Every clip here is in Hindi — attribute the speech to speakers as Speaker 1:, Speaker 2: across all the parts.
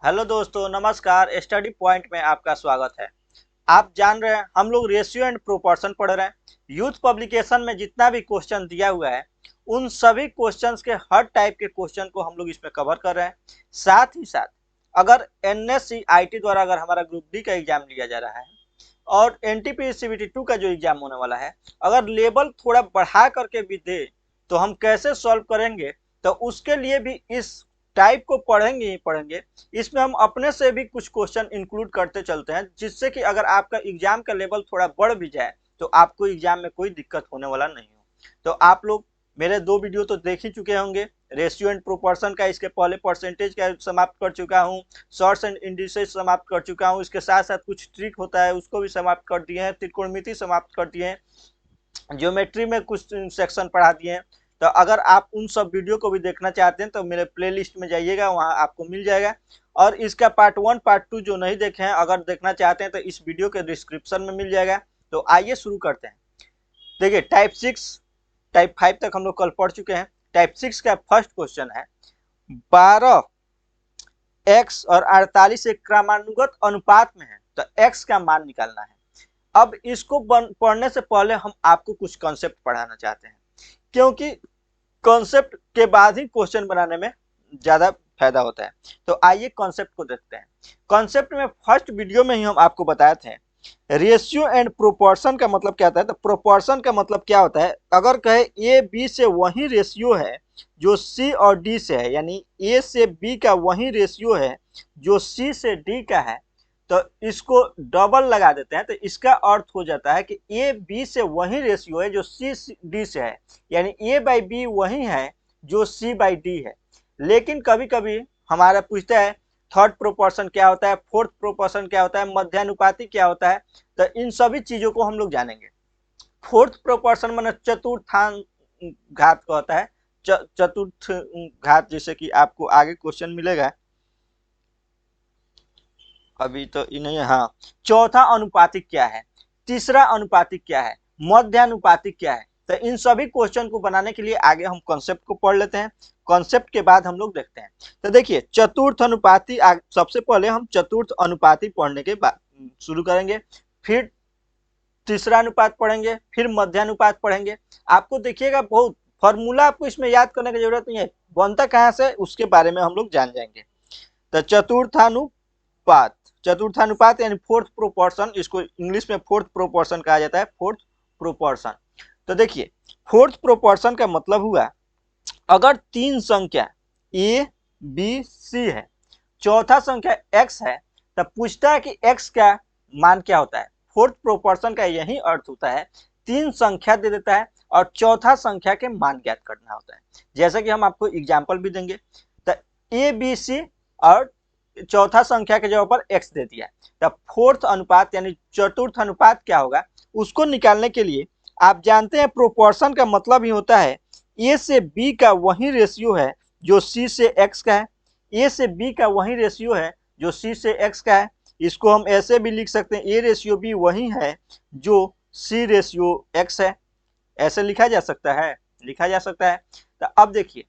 Speaker 1: हेलो दोस्तों, नमस्कार। स्टडी पॉइंट में आपका स्वागत है। आप जान रहे हैं हम लोग रेशियो एंड प्रोपोर्शन पढ़ रहे हैं। यूथ पब्लिकेशन में जितना भी क्वेश्चन दिया हुआ है उन सभी क्वेश्चंस के हर टाइप के क्वेश्चन को हम लोग इसमें कवर कर रहे हैं। साथ ही साथ अगर NSCIT द्वारा अगर हमारा ग्रुप डी का एग्जाम लिया जा रहा है और NTPC-CBT 2 का जो एग्जाम होने वाला है, अगर लेवल थोड़ा बढ़ा करके भी दे तो हम कैसे सॉल्व करेंगे, तो उसके लिए भी इस टाइप को पढ़ेंगे ही पढ़ेंगे। इसमें हम अपने से भी कुछ क्वेश्चन इंक्लूड करते चलते हैं, जिससे कि अगर आपका एग्जाम का लेवल थोड़ा बढ़ भी जाए तो आपको एग्जाम में कोई दिक्कत होने वाला नहीं हो। तो आप लोग मेरे 2 वीडियो तो देख ही चुके होंगे। रेशियो एंड प्रोपोर्शन का इसके पहले परसेंटेज का समाप्त कर चुका हूँ, शॉर्ट्स एंड इंडिसेज समाप्त कर चुका हूँ। इसके साथ साथ कुछ ट्रिक होता है उसको भी समाप्त कर दिए हैं, त्रिकोणमिति समाप्त कर दिए हैं, ज्योमेट्री में कुछ सेक्शन पढ़ा दिए हैं। तो अगर आप उन सब वीडियो को भी देखना चाहते हैं तो मेरे प्लेलिस्ट में जाइएगा, वहां आपको मिल जाएगा। और इसका पार्ट 1 पार्ट 2 जो नहीं देखे हैं, अगर देखना चाहते हैं तो इस वीडियो के डिस्क्रिप्शन में मिल जाएगा। तो आइए शुरू करते हैं। देखिए, टाइप 6 टाइप 5 तक हम लोग कल पढ़ चुके हैं। टाइप 6 का फर्स्ट क्वेश्चन है 12x और 48 एक क्रमानुगत अनुपात में है, तो x का मान निकालना है। अब इसको पढ़ने से पहले हम आपको कुछ कॉन्सेप्ट पढ़ाना चाहते हैं, क्योंकि कॉन्सेप्ट के बाद ही क्वेश्चन बनाने में ज्यादा फायदा होता है। तो आइए कॉन्सेप्ट को देखते हैं। कॉन्सेप्ट में फर्स्ट वीडियो में ही हम आपको बताए थे रेशियो एंड प्रोपोर्शन का मतलब क्या होता है। तो प्रोपोर्शन का मतलब क्या होता है, अगर कहे ए बी से वही रेशियो है जो सी और डी से है, यानी ए से बी का वही रेशियो है जो सी से डी का है, तो इसको डबल लगा देते हैं। तो इसका अर्थ हो जाता है कि ए बी से वही रेशियो है जो सी डी से है, यानी ए बाई बी वही है जो सी बाई डी है। लेकिन कभी कभी हमारा पूछता है थर्ड प्रोपोर्शन क्या होता है, फोर्थ प्रोपोर्शन क्या होता है, मध्यानुपाती क्या होता है। तो इन सभी चीजों को हम लोग जानेंगे। फोर्थ प्रोपोर्शन माने चतुर्थांश घात का होता है। चतुर्थ घात, जैसे कि आपको आगे क्वेश्चन मिलेगा, अभी तो नहीं है। हाँ, चौथा अनुपातिक क्या है, तीसरा अनुपातिक क्या है, मध्यानुपातिक क्या है। तो इन सभी क्वेश्चन को बनाने के लिए आगे हम कॉन्सेप्ट को पढ़ लेते हैं। कॉन्सेप्ट के बाद हम लोग देखते हैं। तो देखिए, चतुर्थ अनुपाती, सबसे पहले हम चतुर्थ अनुपाती पढ़ने के बाद शुरू करेंगे, फिर तीसरा अनुपात पढ़ेंगे, फिर मध्यानुपात पढ़ेंगे। आपको देखिएगा बहुत फॉर्मूला आपको इसमें याद करने की जरूरत नहीं है, बनता कहाँ से उसके बारे में हम लोग जान जाएंगे। तो चतुर्थानुपात, चतुर्थानुपात यानी फोर्थ प्रोपोर्शन, इसको इंग्लिश में फोर्थ प्रोपोर्शन कहा जाता है, फोर्थ प्रोपोर्शन। तो देखिए, फोर्थ प्रोपोर्शन का मतलब हुआ अगर तीन संख्या ए बी सी है, चौथा संख्या x है, तब पूछता है कि x का मान क्या होता है। फोर्थ प्रोपोर्शन का यही अर्थ होता है, तीन संख्या दे देता है और चौथा संख्या के मान ज्ञात करना होता है। जैसे कि हम आपको एग्जाम्पल भी देंगे। तो ए बी सी और चौथा संख्या के जगह पर x दे दिया, तब फोर्थ अनुपात यानी चतुर्थ अनुपात क्या होगा, उसको निकालने के लिए आप जानते हैं प्रोपोर्शन का मतलब ही होता है ए से बी का वही रेशियो है जो सी से x का है, ए से बी का वही रेशियो है जो सी से x का है। इसको हम ऐसे भी लिख सकते हैं, ए रेशियो बी वही है जो सी रेशियो x है। ऐसे लिखा जा सकता है, लिखा जा सकता है। तो अब देखिए,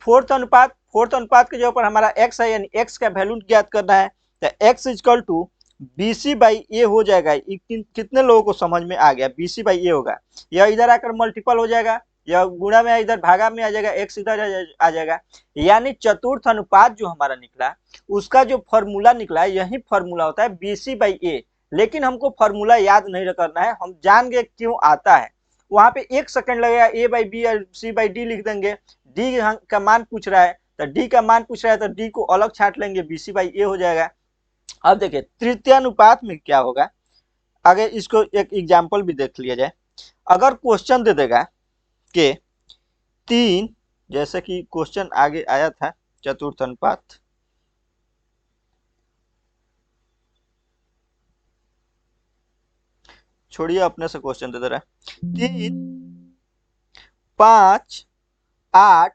Speaker 1: फोर्थ अनुपात के जगह पर हमारा x है, यानी x का वैल्यू ज्ञात करना है। तो x equal to B C by A हो जाएगा। कितने लोगों को समझ में आ गया, बी सी बाई ए होगा। यह इधर आकर मल्टीपल हो जाएगा, या गुणा में इधर भागा में आ जाएगा, x इधर आ जाएगा। यानी चतुर्थ अनुपात जो हमारा निकला, उसका जो फॉर्मूला निकला, यही फॉर्मूला होता है बी सी बाई ए। लेकिन हमको फॉर्मूला याद नहीं करना है, हम जान गए क्यों आता है। वहां पे 1 सेकंड लगेगा, ए बाई बी और सी बाई डी लिख देंगे। डी का मान पूछ रहा है, तो डी का मान पूछ रहा है तो डी को अलग छांट लेंगे, बी सी बाई ए हो जाएगा। अब देखिए तृतीय अनुपात में क्या होगा, आगे इसको एक एग्जाम्पल भी देख लिया जाए। अगर क्वेश्चन दे देगा कि तीन, जैसे कि क्वेश्चन आगे आया था चतुर्थ अनुपात, छोड़िए अपने से क्वेश्चन दे दे रहा है 3 5 8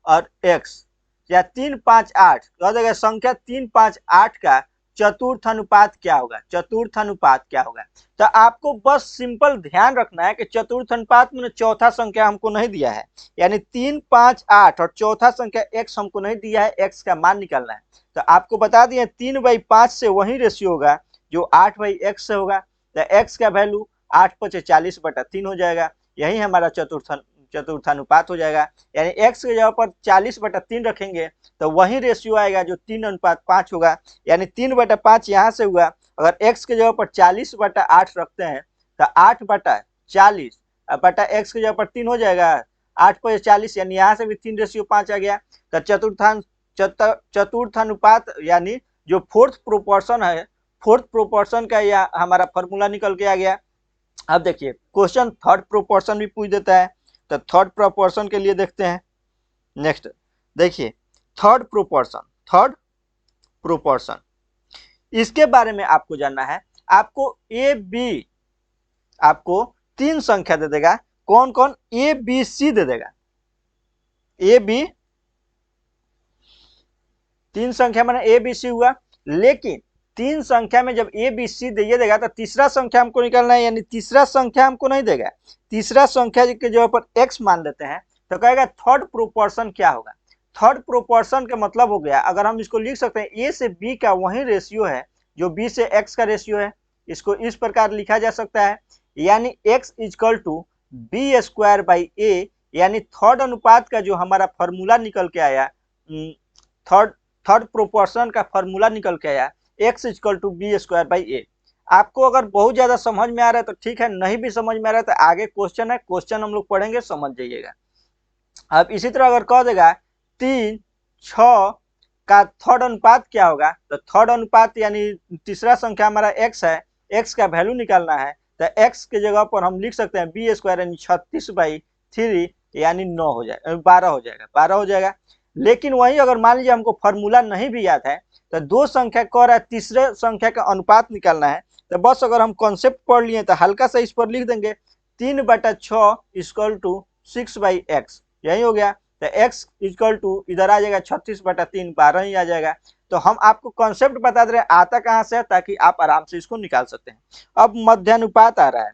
Speaker 1: और x, या 3 5 8 कह देगा संख्या 3 5 8 का चतुर्थ अनुपात क्या होगा, चतुर्थ अनुपात क्या होगा। तो आपको बस सिंपल ध्यान रखना है कि चतुर्थ अनुपात में चौथा संख्या हमको नहीं दिया है, यानी 3, 5, 8 और चौथा संख्या x हमको नहीं दिया है, x का मान निकालना है। तो आपको बता दिए 3/5 से वही रेशियो होगा जो 8/x से होगा। तो x का वैल्यू 8 × 40/3 हो जाएगा, यही हमारा चतुर्थानुपात हो जाएगा। यानी x की जगह पर 40/3 रखेंगे तो वही रेशियो आएगा जो 3:5 होगा, यानी 3/5 यहाँ से हुआ। अगर x की जगह पर 40/8 रखते हैं तो 8/40 बटा x की जगह पर 3 हो जाएगा, 8/40, यानी यहाँ से भी 3:5 आ गया। तो चतुर्थानुपात यानी जो फोर्थ प्रोपोर्शन है, फोर्थ प्रोपोर्शन का यह हमारा फॉर्मूला निकल के आ गया। अब देखिए क्वेश्चन थर्ड प्रोपोर्शन भी पूछ देता है, तो थर्ड प्रोपोर्शन के लिए देखते हैं। नेक्स्ट देखिए थर्ड प्रोपोर्शन, इसके बारे में आपको जानना है। आपको ए बी, आपको 3 संख्या दे देगा, कौन कौन, ए बी सी दे देगा, ए बी 3 संख्या माने ए बी सी हुआ। लेकिन 3 संख्या में जब ए बी सी दे देगा तो तीसरा संख्या हमको निकालना है, यानी तीसरा संख्या हमको नहीं देगा। तीसरा संख्या के जगह पर एक्स मान लेते हैं तो कहेगा थर्ड प्रोपोर्शन क्या होगा। थर्ड प्रोपोर्शन का मतलब हो गया, अगर हम इसको लिख सकते हैं ए से बी का वही रेशियो है जो बी से एक्स का रेशियो है। इसको इस प्रकार लिखा जा सकता है, यानी x = b²/a, यानी थर्ड अनुपात का जो हमारा फॉर्मूला निकल के आया, थर्ड प्रोपोर्शन का फॉर्मूला निकल के आया x = b²/a। आपको अगर बहुत ज्यादा समझ में आ रहा है तो ठीक है, नहीं भी समझ में आ रहा है तो आगे क्वेश्चन है, क्वेश्चन हम लोग पढ़ेंगे, समझ जाइएगा। अब इसी तरह अगर कह देगा 3, 6 का थर्ड अनुपात क्या होगा, तो थर्ड अनुपात यानी तीसरा संख्या हमारा x है, x का वैल्यू निकालना है। तो x के जगह पर हम लिख सकते हैं b² यानी 36/3, यानी 9 हो जाएगा, 12 हो जाएगा। लेकिन वही अगर मान लीजिए हमको फॉर्मूला नहीं भी याद है तो 2 संख्या कह रहा है तीसरे संख्या का अनुपात निकालना है, तो बस अगर हम कॉन्सेप्ट पढ़ लिए तो हल्का सा इस पर लिख देंगे 3/6 = 6/x, यही हो गया। तो x = इधर आ जाएगा 36/3, 12 ही आ जाएगा। तो हम आपको कॉन्सेप्ट बता दे रहे हैं आता कहाँ से है, ताकि आप आराम से इसको निकाल सकते हैं। अब मध्यानुपात आ रहा है,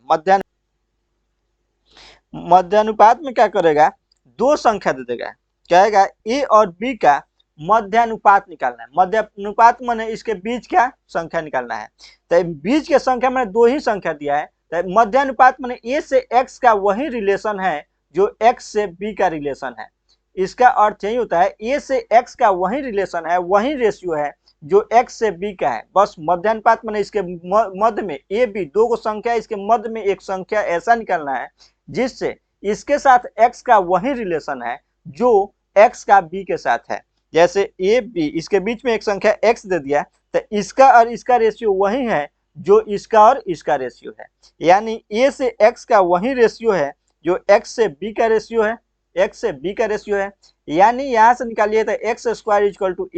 Speaker 1: मध्यानुपात में क्या करेगा, 2 संख्या दे देगा, कहेगा ए और बी का मध्यानुपात निकालना है। मध्यानुपात माने इसके बीच का संख्या निकालना है। तो बीच के संख्या में 2 ही संख्या दिया है, तो मध्यानुपात माने ए से एक्स का वही रिलेशन है जो एक्स से बी का रिलेशन है। इसका अर्थ यही होता है, ए से एक्स का वही रिलेशन है, वही रेशियो है जो एक्स से बी का है। बस मध्यानुपात माने इसके मध्य में ए बी 2 को संख्या, इसके मध्य में एक संख्या ऐसा निकालना है जिससे इसके साथ एक्स का वही रिलेशन है जो एक्स का बी के साथ है। जैसे ए बी, इसके बीच में एक संख्या एक्स दे दिया, तो इसका और इसका रेशियो वही है जो इसका और इसका रेशियो है। यानी ए से एक्स का वही रेशियो है जो एक्स से बी का रेशियो है, एक्स से बी का रेशियो है। यानी यहाँ से निकालिए तो x² =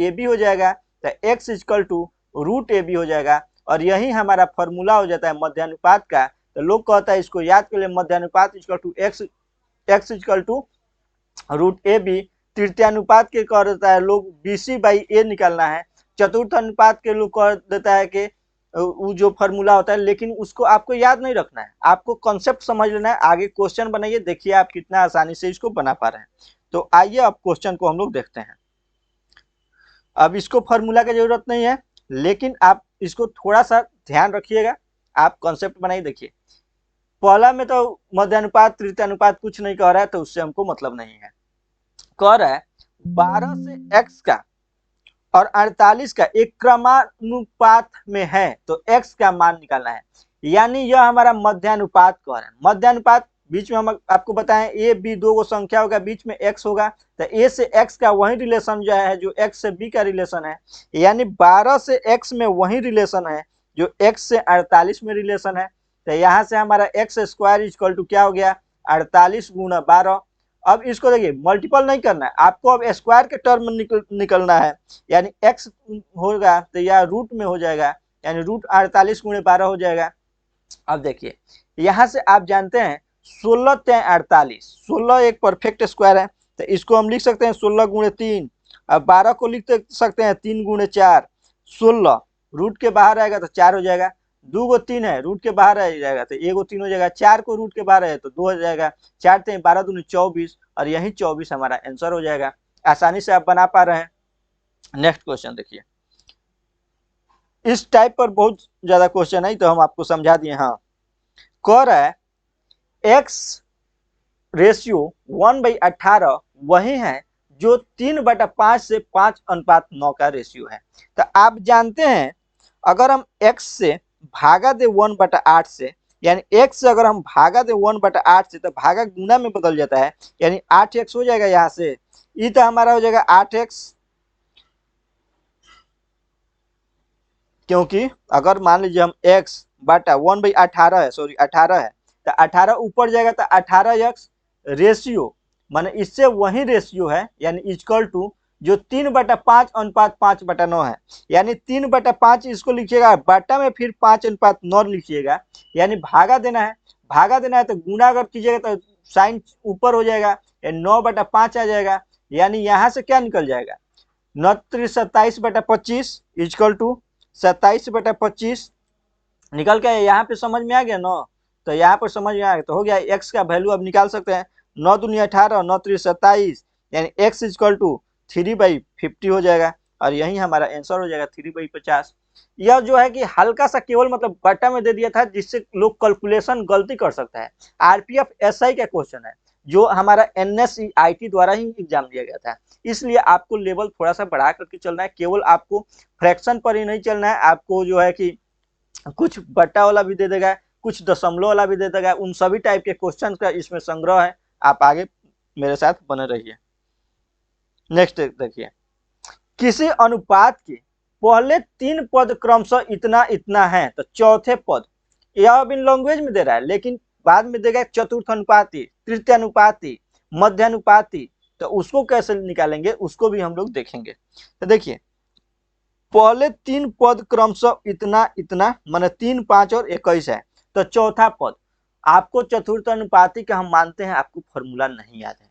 Speaker 1: ab हो जाएगा, तो x = √ab हो जाएगा। और यही हमारा फॉर्मूला हो जाता है मध्यानुपात का। तो लोग कहता है इसको याद कर ले, मध्यानुपात x = √ab। तृतीयानुपात के कह देता है लोग bc/a निकालना है। चतुर्थ अनुपात के लोग कह देता है कि वो जो फॉर्मूला होता है, लेकिन उसको आपको याद नहीं रखना है, आपको कॉन्सेप्ट समझ लेना है। आगे क्वेश्चन बनाइए, देखिए आप कितना आसानी से इसको बना पा रहे हैं। तो आइए अब क्वेश्चन को हम लोग देखते हैं। अब इसको फॉर्मूला की जरूरत नहीं है, लेकिन आप इसको थोड़ा सा ध्यान रखिएगा, आप कॉन्सेप्ट बनाइए। देखिए पहला में तो मध्यानुपात तृतीयानुपात कुछ नहीं कह रहा है, तो उससे हमको मतलब नहीं है। कह रहा है 12 से x का और 48 का एक क्रमानुपात में है तो x का मान निकालना है। यानी यह हमारा मध्यानुपात कह रहा है। मध्यानुपात बीच में हम आपको बताएं ए बी 2 को संख्या होगा, बीच में x होगा, तो a से x का वही रिलेशन जो है जो x से b का रिलेशन है। यानी 12 से x में वही रिलेशन है जो x से 48 में रिलेशन है। तो यहाँ से हमारा x² = क्या हो गया, 48 × 12। अब इसको देखिए मल्टीपल नहीं करना है, आपको अब स्क्वायर के टर्म में निकलना है। यानी x होगा तो यह रूट में हो जाएगा, यानी √48 × 12 हो जाएगा। अब देखिए यहाँ से आप जानते हैं 16 × 48, 16 एक परफेक्ट स्क्वायर है, तो इसको हम लिख सकते हैं 16 × 3। अब 12 को लिख सकते हैं 3 × 4, 16। रूट के बाहर आएगा तो 4 हो जाएगा, 2 गो 3 है रूट के बाहर आ जाएगा तो 1 गो 3 हो जाएगा, 4 को रूट के बाहर है तो 2 हो जाएगा, 4 3 12 दूनी 24 और यही 24 हमारा आंसर हो जाएगा। आसानी से आप बना पा रहे हैं। नेक्स्ट क्वेश्चन देखिए, इस टाइप पर बहुत ज्यादा क्वेश्चन है तो हम आपको समझा दिए। हाँ, कह रहा है x रेशियो 1/18 वही है जो 3/5 से 5:9 का रेशियो है। तो आप जानते हैं अगर हम x से भागा दे 1/8 से, यानी x से अगर हम भागा दे 1/8 से तो भागा गुना में बदल जाता है, यानी 8x हो जाएगा यहाँ से, ये तो हमारा हो जाएगा 8x, क्योंकि अगर मान लीजिए हम x बटा 1/18 है, सॉरी 18 है, तो 18 ऊपर जाएगा तो 18x रेशियो माने इससे वही रेशियो है, यानी इक्वल टू जो 3/5 अनुपात 5/9 है, यानी 3/5 इसको लिखिएगा बटा में फिर 5:9 लिखिएगा, यानी भागा देना है, भागा देना है तो गुना अगर कीजिएगा तो साइन ऊपर हो जाएगा, 9/5 आ जाएगा, यानी यहाँ से क्या निकल जाएगा 9×27/25 इक्वल टू 27/25 निकल के यहाँ पे समझ में आ गया ना। तो यहाँ पर समझ में आ गया तो हो गया, x का वैल्यू अब निकाल सकते हैं 9 दूनी 18 9 3 27, यानी x इक्वल टू 3/50 हो जाएगा और यही हमारा आंसर हो जाएगा 3/50। यह जो है कि हल्का सा केवल मतलब बटा में दे दिया था जिससे लोग कैलकुलेशन गलती कर सकता है। आरपीएफ एसआई का क्वेश्चन है जो हमारा एनएसईआईटी द्वारा ही एग्जाम दिया गया था, इसलिए आपको लेवल थोड़ा सा बढ़ा करके चलना है। केवल आपको फ्रैक्शन पर ही नहीं चलना है, आपको जो है कि कुछ बट्टा वाला भी दे देगा, कुछ दशमलव वाला भी दे देगा, उन सभी टाइप के क्वेश्चन का इसमें संग्रह है। आप आगे मेरे साथ बने रहिए। नेक्स्ट देखिए, किसी अनुपात के पहले 3 पद क्रमशः इतना इतना है तो चौथे पद, यह अब इन लैंग्वेज में दे रहा है लेकिन बाद में देगा चतुर्थ अनुपाती, तृतीय अनुपाती, मध्य अनुपाती, तो उसको कैसे निकालेंगे उसको भी हम लोग देखेंगे। तो देखिए, पहले 3 पद क्रमशः इतना इतना माने 3 5 और 21 है, तो चौथा पद आपको चतुर्थ अनुपाती का हम मानते हैं आपको फॉर्मूला नहीं याद है,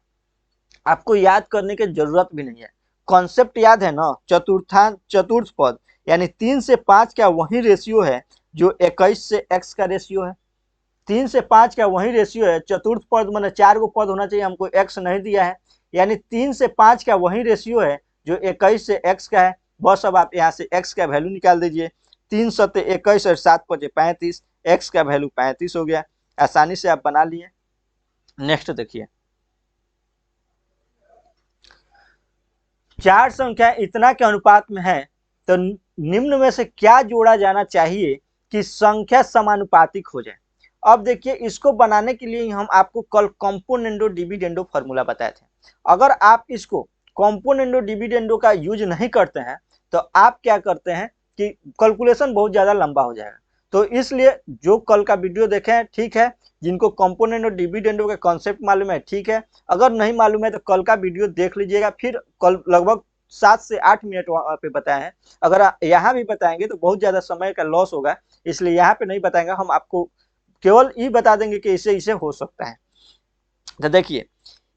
Speaker 1: आपको याद करने की जरूरत भी नहीं है, कॉन्सेप्ट याद है ना। चतुर्थ पद यानी 3 से 5 का वही रेशियो है जो 21 से x का रेशियो है, 3 से 5 का वही रेशियो है। चतुर्थ पद माने 4 गो पद होना चाहिए, हमको x नहीं दिया है, यानी 3 से 5 का वही रेशियो है जो 21 से x का है। बस अब आप यहाँ से x का वैल्यू निकाल दीजिए, 3 सत्ते 21 और 7 पचे 35, x का वैल्यू 35 हो गया, आसानी से आप बना लिए। नेक्स्ट देखिए, 4 संख्या इतना के अनुपात में है तो निम्न में से क्या जोड़ा जाना चाहिए कि संख्या समानुपातिक हो जाए। अब देखिए, इसको बनाने के लिए हम आपको कल कंपोनेंडो डिविडेंडो फॉर्मूला बताए थे। अगर आप इसको कंपोनेंडो डिविडेंडो का यूज नहीं करते हैं तो आप क्या करते हैं कि कैलकुलेशन बहुत ज्यादा लंबा हो जाएगा, तो इसलिए जो कल का वीडियो देखे हैं ठीक है, जिनको कंपोनेंट और डिविडेंडो का कॉन्सेप्ट मालूम है ठीक है, अगर नहीं मालूम है तो कल का वीडियो देख लीजिएगा। फिर कल लगभग 7 से 8 मिनट वहाँ पे बताए हैं, अगर यहाँ भी बताएंगे तो बहुत ज्यादा समय का लॉस होगा, इसलिए यहाँ पे नहीं बताएंगे, हम आपको केवल ये बता देंगे कि इसे इसे हो सकता है। तो देखिए,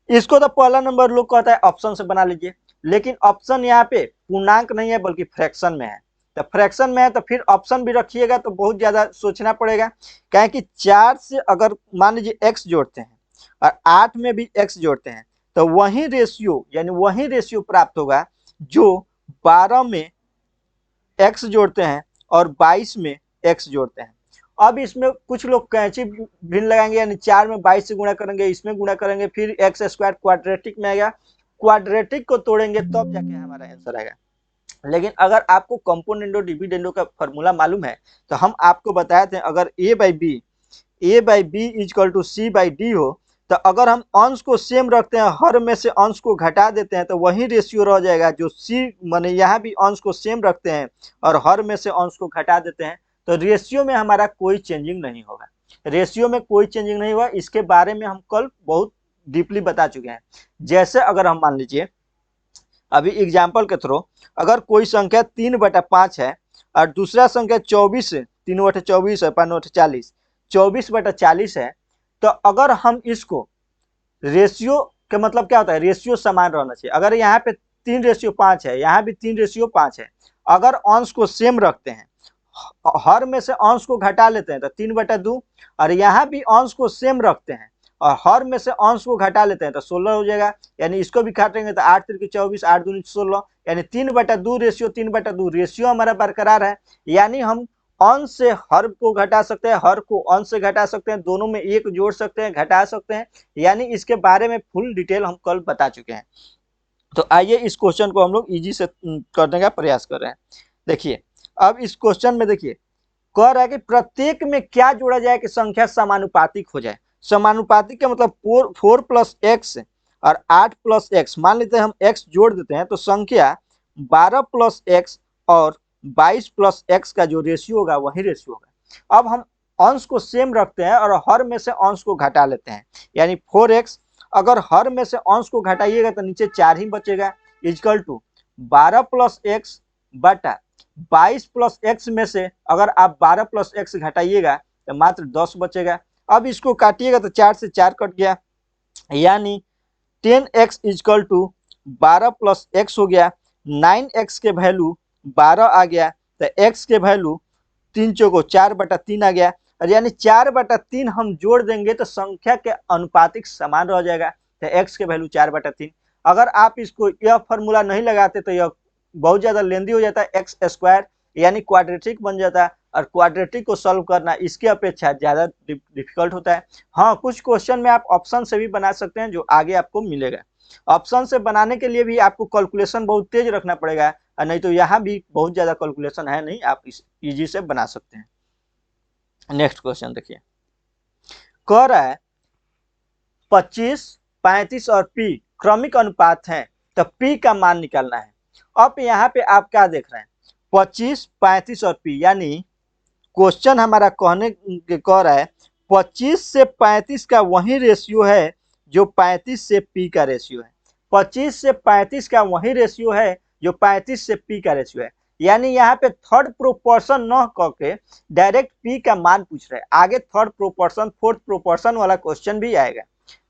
Speaker 1: इसको तो पहला नंबर लोग कहता है ऑप्शन से बना लीजिए, लेकिन ऑप्शन यहाँ पे पूर्णांक नहीं है बल्कि फ्रैक्शन में है, तो फ्रैक्शन में है तो फिर ऑप्शन भी रखिएगा तो बहुत ज्यादा सोचना पड़ेगा, क्या कि 4 से अगर मान लीजिए x जोड़ते हैं और 8 में भी x जोड़ते हैं तो वही रेशियो यानी वही रेशियो प्राप्त होगा जो 12 में x जोड़ते हैं और 22 में x जोड़ते हैं। अब इसमें कुछ लोग कैंची भिन्न लगाएंगे, यानी 4 में 22 से गुणा करेंगे, इसमें गुणा करेंगे, फिर एक्स स्क्वायर क्वाड्रेटिक में आएगा, क्वाड्रेटिक को तोड़ेंगे तब जाके हमारा आंसर आएगा। लेकिन अगर आपको कंपोनेंडो डिविडेंडो का फॉर्मूला मालूम है तो हम आपको बताए थे, अगर a by B equal to C by D हो तो अगर हम अंश को सेम रखते हैं, हर में से अंश को घटा देते हैं तो वही रेशियो रह जाएगा जो सी माने यहाँ भी अंश को सेम रखते हैं और हर में से अंश को घटा देते हैं तो रेशियो में हमारा कोई चेंजिंग नहीं होगा, रेशियो में कोई चेंजिंग नहीं हुआ। इसके बारे में हम कल बहुत डीपली बता चुके हैं। जैसे अगर हम मान लीजिए अभी एग्जाम्पल के थ्रू, अगर कोई संख्या 3/5 है और दूसरा संख्या 24 है, 3/24 है 5/40, 24/40 है, तो अगर हम इसको रेशियो का मतलब क्या होता है, रेशियो समान रहना चाहिए। अगर यहाँ पे 3:5 है, यहाँ भी 3:5 है, अगर अंश को सेम रखते हैं हर में से अंश को घटा लेते हैं तो 3/2, और यहाँ भी अंश को सेम रखते हैं और हर में से अंश को घटा लेते हैं तो 16 हो जाएगा। यानी इसको भी काटेंगे तो 8 3 24, 8 दूनी 16, यानी 3/2 रेशियो 3/2 रेशियो हमारा बरकरार है। यानी हम अंश से हर को घटा सकते हैं, हर को अंश से घटा सकते हैं, दोनों में एक जोड़ सकते हैं, घटा सकते हैं। यानी इसके बारे में फुल डिटेल हम कल बता चुके हैं। तो आइए इस क्वेश्चन को हम लोग इजी से करने का प्रयास कर रहे हैं। देखिए अब इस क्वेश्चन में देखिए कह रहा है कि प्रत्येक में क्या जोड़ा जाए कि संख्या समानुपातिक हो जाए। समानुपातिक का मतलब 4 + x और 8 + x, मान लेते हैं हम x जोड़ देते हैं तो संख्या 12 + x और 22 + x का जो रेशियो होगा वही रेशियो होगा। अब हम अंश को सेम रखते हैं और हर में से अंश को घटा लेते हैं, यानी 4x, अगर हर में से अंश को घटाइएगा तो नीचे 4 ही बचेगा, इक्वल टू 12 + x बटा 22 + x में से अगर आप 12 + x घटाइएगा तो मात्र 10 बचेगा। अब इसको काटिएगा तो 4 से 4 कट गया, यानी 10x इक्वल टू 12 + x हो गया। 9x के वैल्यू 12 आ गया तो x के वैल्यू 3 चौको 4/3 आ गया, और यानी 4/3 हम जोड़ देंगे तो संख्या के अनुपातिक समान रह जाएगा, तो x के वैल्यू 4/3। अगर आप इसको यह फॉर्मूला नहीं लगाते तो यह बहुत ज्यादा लेंदी हो जाता है, एक्स स्क्वायर यानी क्वाड्रेटिक बन जाता है, और क्वाड्रेटिक को सॉल्व करना इसकी अपेक्षा ज्यादा डिफिकल्ट होता है। हाँ, कुछ क्वेश्चन में आप ऑप्शन से भी बना सकते हैं जो आगे आपको मिलेगा। ऑप्शन से बनाने के लिए भी आपको कैलकुलेशन बहुत तेज रखना पड़ेगा, और नहीं तो यहाँ भी बहुत ज्यादा कैलकुलेशन है नहीं, आप इस इजी से बना सकते हैं। नेक्स्ट क्वेश्चन देखिए, कह रहा है 25, 35 और p क्रमिक अनुपात हैं तो p का मान निकालना है। अब यहाँ पे आप क्या देख रहे हैं, 25, 35 और p, यानी क्वेश्चन हमारा कहने के कह रहा है 25 से 35 का वही रेशियो है जो 35 से p का रेशियो है। 25 से 35 का वही रेशियो है जो 35 से p का रेशियो है। यानी यहाँ पे थर्ड प्रोपोर्शन न करके डायरेक्ट p का मान पूछ रहे हैं। आगे थर्ड प्रोपोर्शन, फोर्थ प्रोपोर्शन वाला क्वेश्चन भी आएगा।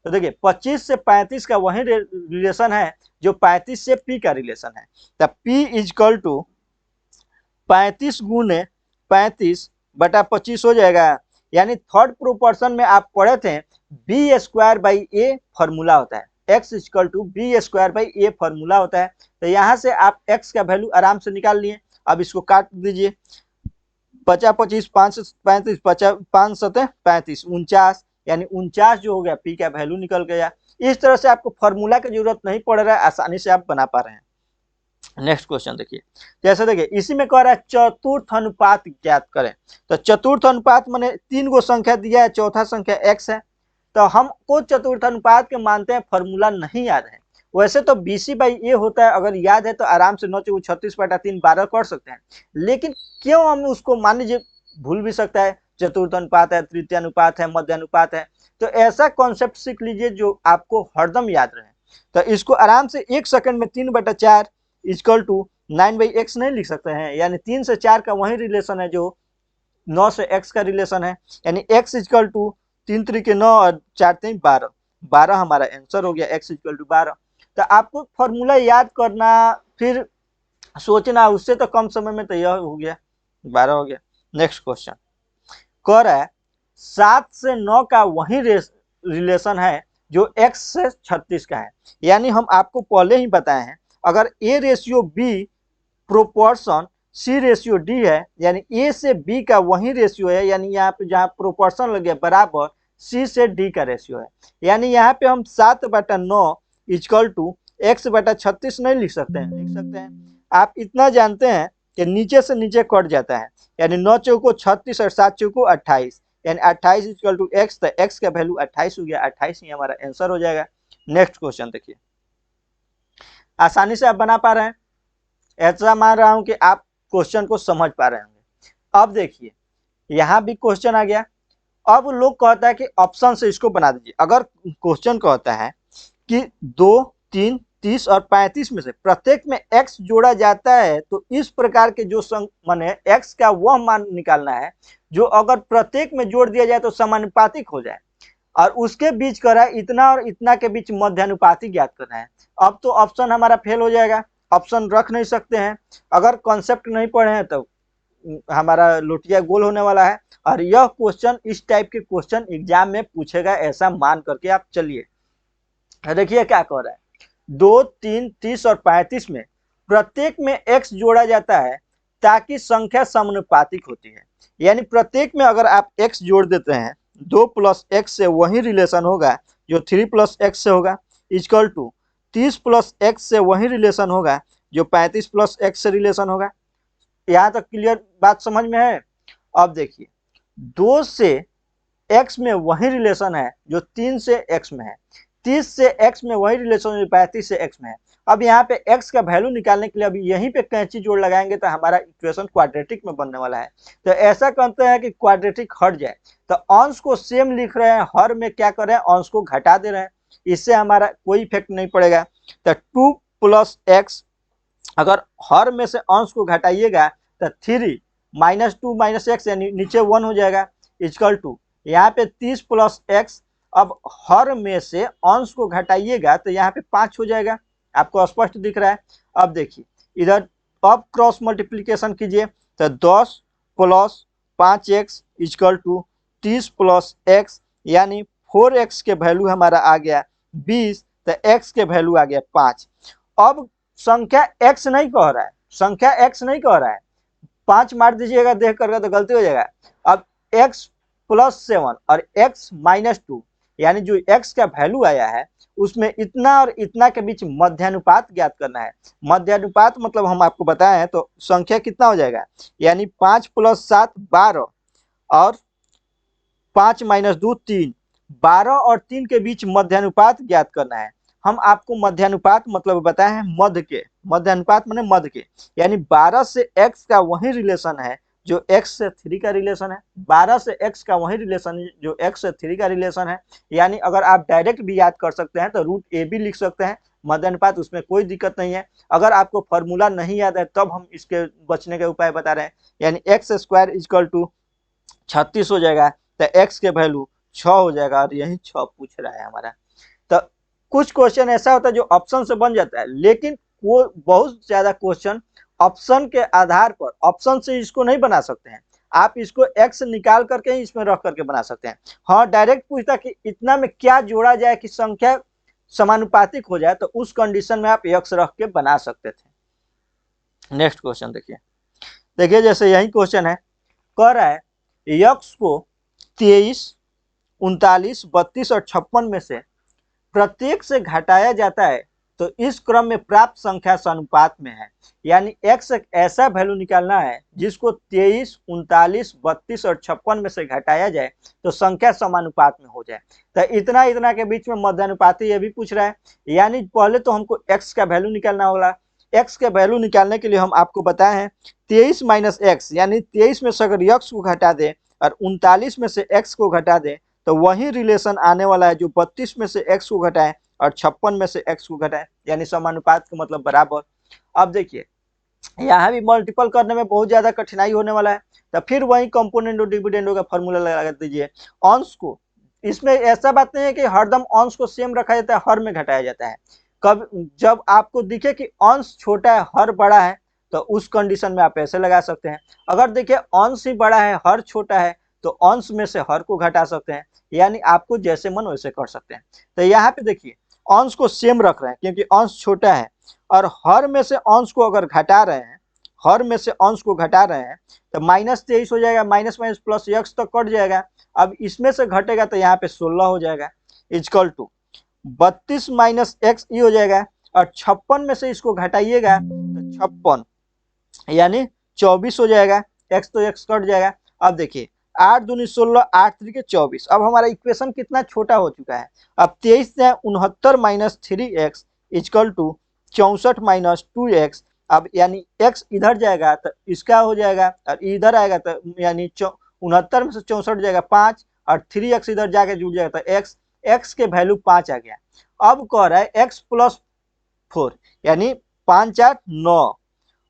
Speaker 1: तो देखिए 25 से 35 का वही रिलेशन है जो 35 से p का रिलेशन है। तो p इक्वल टू 35 गुने 35/25 हो जाएगा। यानी थर्ड प्रोपोर्शन में आप पढ़े थे b² फॉर्मूला होता है, x equal to b² formula होता है। तो यहाँ से आप x का वैल्यू आराम से निकाल लिए। अब इसको काट दीजिए, 50 25 5 35 50 5 7 35 49, यानी 49 जो हो गया p का वैल्यू निकल गया। इस तरह से आपको फॉर्मूला की जरूरत नहीं पड़ रहा है, आसानी से आप बना पा रहे हैं। नेक्स्ट क्वेश्चन देखिए, जैसे देखिए इसी में कह रहा है चतुर्थ अनुपात ज्ञात करें। तो चतुर्थ अनुपात माने 3 गो संख्या दिया है, चौथा संख्या x है, तो हमको चतुर्थ अनुपात के मानते हैं फॉर्मूला नहीं याद है। वैसे तो BC/A होता है, अगर याद है तो आराम से 9 × 36/3 12 कर सकते हैं, लेकिन क्यों हम उसको मान लीजिए भूल भी सकता है, चतुर्थ अनुपात है, तृतीय अनुपात है, मध्य अनुपात है। तो ऐसा कॉन्सेप्ट सीख लीजिए जो आपको हरदम याद रहे। तो इसको आराम से 1 सेकंड में 3/4 इक्वल टू 9/x नहीं लिख सकते हैं, यानी 3 से 4 का वही रिलेशन है जो 9 से x का रिलेशन है। यानी x इक्वल टू 3 3 के 9 और 4 3 12, 12 हमारा आंसर हो गया, x इक्वल टू 12। तो आपको फॉर्मूला याद करना फिर सोचना, उससे तो कम समय में तो यह हो गया, 12 हो गया। नेक्स्ट क्वेश्चन कह रहा है 7 से 9 का वही रिलेशन है जो x से 36 का है। यानी हम आपको पहले ही बताए हैं, अगर A/B प्रोपोर्शन C/D है, यानी A से B का वही रेशियो है, यानी यहाँ पे जहाँ प्रोपोर्शन लग गया बराबर C से D का रेशियो है। यानी यहाँ पे हम 7/9 इक्वल टू x/36 नहीं लिख सकते हैं, लिख सकते हैं। आप इतना जानते हैं कि नीचे से नीचे कट जाता है, यानी 9 चौको 36 और 7 चौको 28, यानी 28 इक्वल टू x, तो x का वैल्यू 28 हो गया, 28 ही हमारा आंसर हो जाएगा। नेक्स्ट क्वेश्चन देखिए, आसानी से आप बना पा रहे हैं, ऐसा मान रहा हूं कि आप क्वेश्चन को समझ पा रहे होंगे। अब देखिए यहां भी क्वेश्चन आ गया। अब लोग कहता है कि ऑप्शन से इसको बना दीजिए। अगर क्वेश्चन कहता है कि 2, 3, 30 और 35 में से प्रत्येक में x जोड़ा जाता है, तो इस प्रकार के जो माने x का वह मान निकालना है जो अगर प्रत्येक में जोड़ दिया जाए तो समानुपातिक हो जाए, और उसके बीच कर रहा है इतना और इतना के बीच मध्यानुपाती ज्ञात करना है। अब तो ऑप्शन हमारा फेल हो जाएगा, ऑप्शन रख नहीं सकते हैं। अगर कॉन्सेप्ट नहीं पढ़े हैं तो हमारा लोटिया गोल होने वाला है। और यह क्वेश्चन, इस टाइप के क्वेश्चन एग्जाम में पूछेगा, ऐसा मान करके आप चलिए। देखिए क्या कह रहा है, 2, 3, 30 और 35 में प्रत्येक में x जोड़ा जाता है ताकि संख्या समानुपातिक होती है। यानी प्रत्येक में अगर आप x जोड़ देते हैं, 2 प्लस एक्स से वही रिलेशन होगा जो 3 प्लस एक्स से होगा, इक्वल टू 30 प्लस एक्स से वही रिलेशन होगा जो 35 प्लस एक्स से रिलेशन होगा। यहाँ तक क्लियर बात समझ में है। अब देखिए, 2 से x में वही रिलेशन है जो 3 से x में है, 30 से x में वही रिलेशन जो 35 से x में है। अब यहाँ पे x का वैल्यू निकालने के लिए अभी यहीं पे कैंची जोड़ लगाएंगे तो हमारा इक्वेशन क्वाड्रेटिक में बनने वाला है। तो ऐसा करते हैं कि क्वाड्रेटिक हट जाए, तो अंश को सेम लिख रहे हैं, हर में क्या कर रहे हैं, अंश को घटा दे रहे हैं, इससे हमारा कोई इफेक्ट नहीं पड़ेगा। तो 2 प्लस एक्स, अगर हर में से अंश को घटाइएगा तो 3 माइनस 2 माइनस एक्स यानी नीचे 1 हो जाएगा, इक्वल टू यहाँ पे 30 प्लस एक्स। अब हर में से अंश को घटाइएगा तो यहाँ पे 5 हो जाएगा, आपको स्पष्ट दिख रहा है। अब देखिए इधर अब क्रॉस मल्टीप्लीकेशन कीजिए, तो 10 plus 5x equal to 30 plus X, यानी 4x के वैल्यू हमारा आ गया 20, तो x के वैल्यू आ गया 5। अब संख्या x नहीं कह रहा है, संख्या x नहीं कह रहा है, 5 मार दीजिएगा देख करके तो गलती हो जाएगा। अब x प्लस 7 और x माइनस 2, यानी जो x का वैल्यू आया है उसमें इतना और इतना के बीच मध्यानुपात ज्ञात करना है। मध्यानुपात मतलब हम आपको बताए हैं, तो संख्या कितना हो जाएगा, यानी 5 प्लस 7 12 और 5 माइनस 2 3, 12 और 3 के बीच मध्यानुपात ज्ञात करना है। हम आपको मध्यानुपात मतलब बताए हैं मध्य के, मध्यानुपात माने मध्य के, यानी 12 से x का वही रिलेशन है जो x से 3 का रिलेशन है, 12 से x का वही रिलेशन है जो x से 3 का रिलेशन है। यानी अगर आप डायरेक्ट भी याद कर सकते हैं तो रूट ए भी लिख सकते हैं मध्यानुपात, उसमें कोई दिक्कत नहीं है। अगर आपको फॉर्मूला नहीं याद है तब हम इसके बचने के उपाय बता रहे हैं, यानी एक्स स्क्वायर इक्वल टू 36 हो जाएगा, तो x के वैल्यू 6 हो जाएगा, और यही 6 पूछ रहा है हमारा। तो कुछ क्वेश्चन ऐसा होता है जो ऑप्शन से बन जाता है, लेकिन वो बहुत ज्यादा क्वेश्चन ऑप्शन के आधार पर, ऑप्शन से इसको नहीं बना सकते हैं, आप इसको x निकाल करके ही इसमें रख करके बना सकते हैं। हाँ, डायरेक्ट पूछता कि इतना में क्या जोड़ा जाए कि संख्या समानुपातिक हो जाए, तो उस कंडीशन में आप x रख के बना सकते थे। नेक्स्ट क्वेश्चन देखिए, देखिए जैसे यही क्वेश्चन है, कह रहा है x को 23, 39, 32 और 56 में से प्रत्येक से घटाया जाता है तो इस क्रम में प्राप्त संख्या अनुपात में है। यानी x एक ऐसा वैल्यू निकालना है जिसको 23, 39, 32 और 56 में से घटाया जाए तो संख्या समानुपात में हो जाए। तो इतना इतना के बीच में मध्यानुपाती ये भी पूछ रहा है, यानी पहले तो हमको x का वैल्यू निकालना होगा। x के वैल्यू निकालने के लिए हम आपको बताए हैं 23 माइनस एक्स, यानी 23 में से अगर x को घटा दे और 39 में से x को घटा दे तो वही रिलेशन आने वाला है जो 32 में से x को घटाए और 56 में से x को घटाए, यानी समानुपात का मतलब बराबर। अब देखिए यहाँ भी मल्टीपल करने में बहुत ज्यादा कठिनाई होने वाला है, तो फिर वही कंपोनेंट और डिविडेंडो का फॉर्मूला लगा दीजिए। अंश को, इसमें ऐसा बात नहीं है कि हरदम अंश को सेम रखा जाता है, हर में घटाया जाता है। कब जब आपको दिखे कि अंश छोटा है हर बड़ा है तो उस कंडीशन में आप ऐसे लगा सकते हैं। अगर देखिए अंश ही बड़ा है हर छोटा है तो अंश में से हर को घटा सकते हैं, यानी आपको जैसे मन वैसे कर सकते हैं। तो यहाँ पे देखिए अंश को सेम रख रहे हैं क्योंकि अंश छोटा है, और हर में से अंश को अगर घटा रहे हैं, हर में से अंश को घटा रहे हैं तो -23 हो जाएगा, माइनस माइनस प्लस x तक कट जाएगा। अब इसमें से घटेगा तो यहाँ पे 16 हो जाएगा, इक्वल टू 32 माइनस एक्स ये हो जाएगा, और 56 में से इसको घटाइएगा तो 56 यानी 24 हो जाएगा, x तो x कट जाएगा। अब देखिए 8 दूनी 16, 8 3 24। अब हमारा इक्वेशन कितना छोटा हो चुका है। अब 23 से 69 minus 3x equal to 64 minus 2x। अब यानी x इधर जाएगा तो इसका हो जाएगा, और इधर आएगा तो यानी 69 में से 64 जाएगा 5, और 3x इधर जाके जुड़ जाएगा तो x के वैल्यू 5 आ गया। अब कह रहा है x प्लस 4, यानी 5 4 9,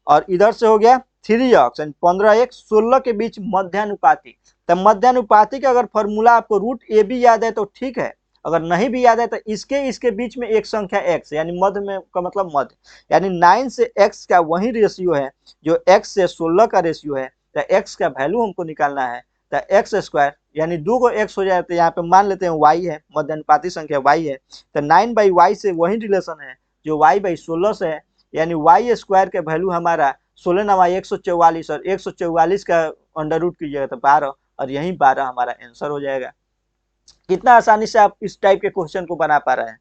Speaker 1: और इधर से हो गया 3x, 15 1 16 के बीच मध्यानुपाती। तो मध्यानुपाती का अगर फॉर्मूला आपको रूट ए भी याद है तो ठीक है, अगर नहीं भी याद है तो इसके बीच में एक संख्या x, यानी मध्य में का मतलब मध्य, यानी 9 से x का वही रेशियो है जो x से 16 का रेशियो है, तो एक्स का वैल्यू हमको निकालना है, तो एक्स स्क्वायर यानी 2 को एक्स हो जाए, तो यहाँ पे मान लेते हैं वाई है, मध्यानुपाती संख्या वाई है, तो 9/y से वही रिलेशन है जो y/16 से है, यानी वाई स्क्वायर के वैल्यू हमारा 16 नवा 144, और 144 का अंडर रूट कीजिएगा तो 12, और यही 12 हमारा आंसर हो जाएगा। कितना आसानी से आप इस टाइप के क्वेश्चन को बना पा रहे हैं।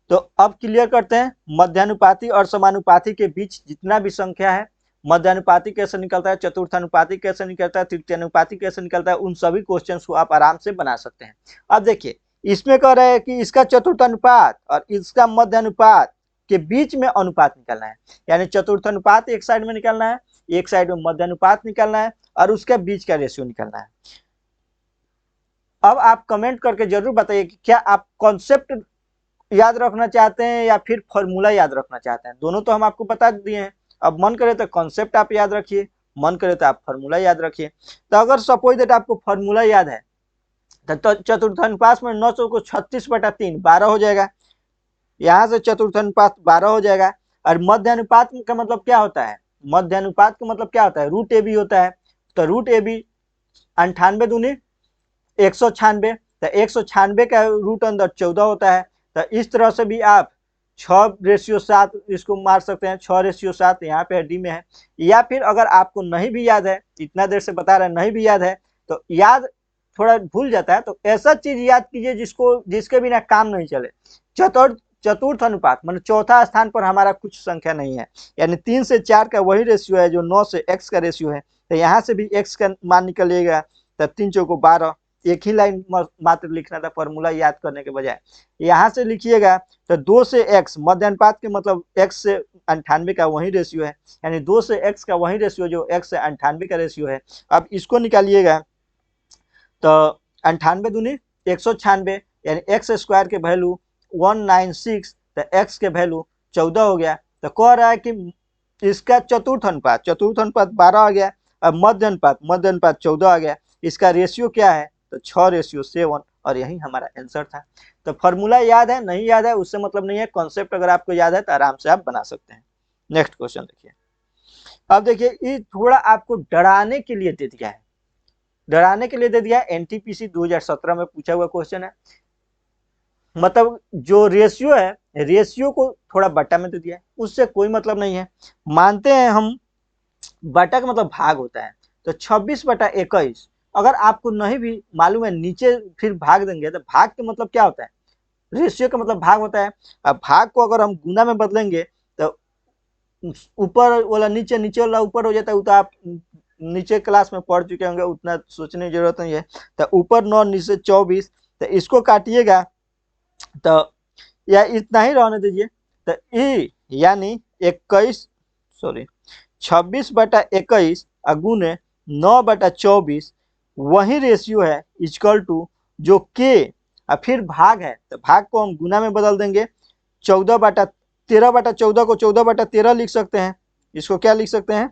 Speaker 1: तो अब क्लियर करते हैं, मध्यानुपाती और समानुपाती के बीच जितना भी संख्या है, मध्यानुपाती कैसे निकलता है, चतुर्थानुपाती कैसे निकलता है, तृतीयानुपाती कैसे निकलता है, उन सभी क्वेश्चंस को आप आराम से बना सकते हैं। अब देखिए, इसमें कह रहे हैं कि इसका चतुर्थानुपात और इसका मध्यानुपात के बीच में अनुपात निकालना है, यानी चतुर्थानुपात एक साइड में निकालना है, एक साइड में मध्यानुपात निकालना है, और उसके बीच का रेशियो निकालना है। अब आप कमेंट करके जरूर बताइए कि क्या आप कॉन्सेप्ट याद रखना चाहते हैं या फिर फॉर्मूला याद रखना चाहते हैं। दोनों तो हम आपको बता दिए हैं, अब मन करे तो कॉन्सेप्ट आप याद रखिए, मन करे तो आप फॉर्मूला याद रखिए। तो अगर सपोज दैट आपको फॉर्मूला याद है तो चतुर्थानुपात में 900 को 36/3 12 हो जाएगा, यहाँ से चतुर्थानुपात 12 हो जाएगा। और मध्यानुपात का मतलब क्या होता है, मध्यानुपात का मतलब क्या होता है, रूट ए बी होता है। तो रूट ए बी 98 दूनी 196, तो 196 का रूट अंदर 14 होता है। तो इस तरह से भी आप 6/7 इसको मार सकते हैं, 6/7 यहाँ पे डी में है। या फिर अगर आपको नहीं भी याद है, इतना देर से बता रहे हैं नहीं भी याद है, तो याद थोड़ा भूल जाता है, तो ऐसा चीज याद कीजिए जिसके बिना काम नहीं चले। चतुर्थ अनुपात मतलब चौथा स्थान पर हमारा कुछ संख्या नहीं है, यानी 3 से 4 का वही रेशियो है जो 9 से x का रेशियो है। तो यहाँ से भी x का मान निकलेगा, तो 3 चौको 12, एक ही लाइन मात्र लिखना था फॉर्मूला याद करने के बजाय। यहाँ से लिखिएगा तो 2 से x, मध्यानुपात के मतलब x से 98 का वही रेशियो है, यानी 2 से x का वही रेशियो जो x से 98 का रेशियो है। अब इसको निकालिएगा तो 98 दूनी 196, यानी एक्स स्क्वायर के वैल्यू 196, तो x के वैल्यू 14 हो गया। तो कह रहा है कि इसका चतुर्थ अनुपात 12 आ गया, अब मध्य अनुपात 14 आ गया, इसका रेशियो क्या है तो 6/7, और यही हमारा आंसर था। तो फॉर्मूला याद है नहीं याद है उससे मतलब नहीं है, कॉन्सेप्ट अगर आपको याद है तो आराम से आप बना सकते हैं। नेक्स्ट क्वेश्चन देखिए। अब देखिए, ये थोड़ा आपको डराने के लिए दे दिया है, डराने के लिए दे दिया है। एनटीपीसी 2017 में पूछा हुआ क्वेश्चन है, मतलब जो रेशियो है, रेशियो को थोड़ा बट्टा में दे दिया है, उससे कोई मतलब नहीं है। मानते हैं हम बटा का मतलब भाग होता है, तो 26/21 अगर आपको नहीं भी मालूम है नीचे फिर भाग देंगे, तो भाग के मतलब क्या होता है, रेशियो का मतलब भाग होता है। अब भाग को अगर हम गुना में बदलेंगे तो ऊपर वाला नीचे, नीचे वाला ऊपर हो जाता है, तो आप नीचे क्लास में पढ़ चुके होंगे, उतना सोचने की जरूरत नहीं है। तो ऊपर 9 नीचे 24, तो इसको काटिएगा तो या इतना ही रहने दीजिए, तो ई यानी 26/21 गुने 9/24 वही रेशियो है इक्वल टू जो के, और फिर भाग है तो भाग को हम गुना में बदल देंगे, 13/14 को 14/13 लिख सकते हैं, इसको क्या लिख सकते हैं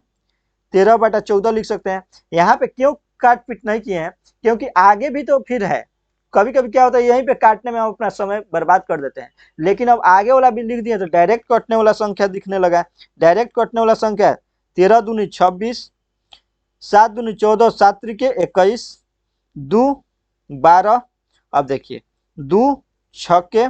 Speaker 1: 13/14 लिख सकते हैं। यहाँ पे क्यों काट पीट नहीं किए हैं, क्योंकि आगे भी तो फिर है, कभी कभी क्या होता है यहीं पे काटने में हम अपना समय बर्बाद कर देते हैं, लेकिन अब आगे वाला भी लिख दिए तो डायरेक्ट कटने वाला संख्या दिखने लगा। डायरेक्ट कटने वाला संख्या 13 दूनी 26, 7 दूनी 14, 7 त्रिके 21, 2 12, अब देखिए 2 छक्के,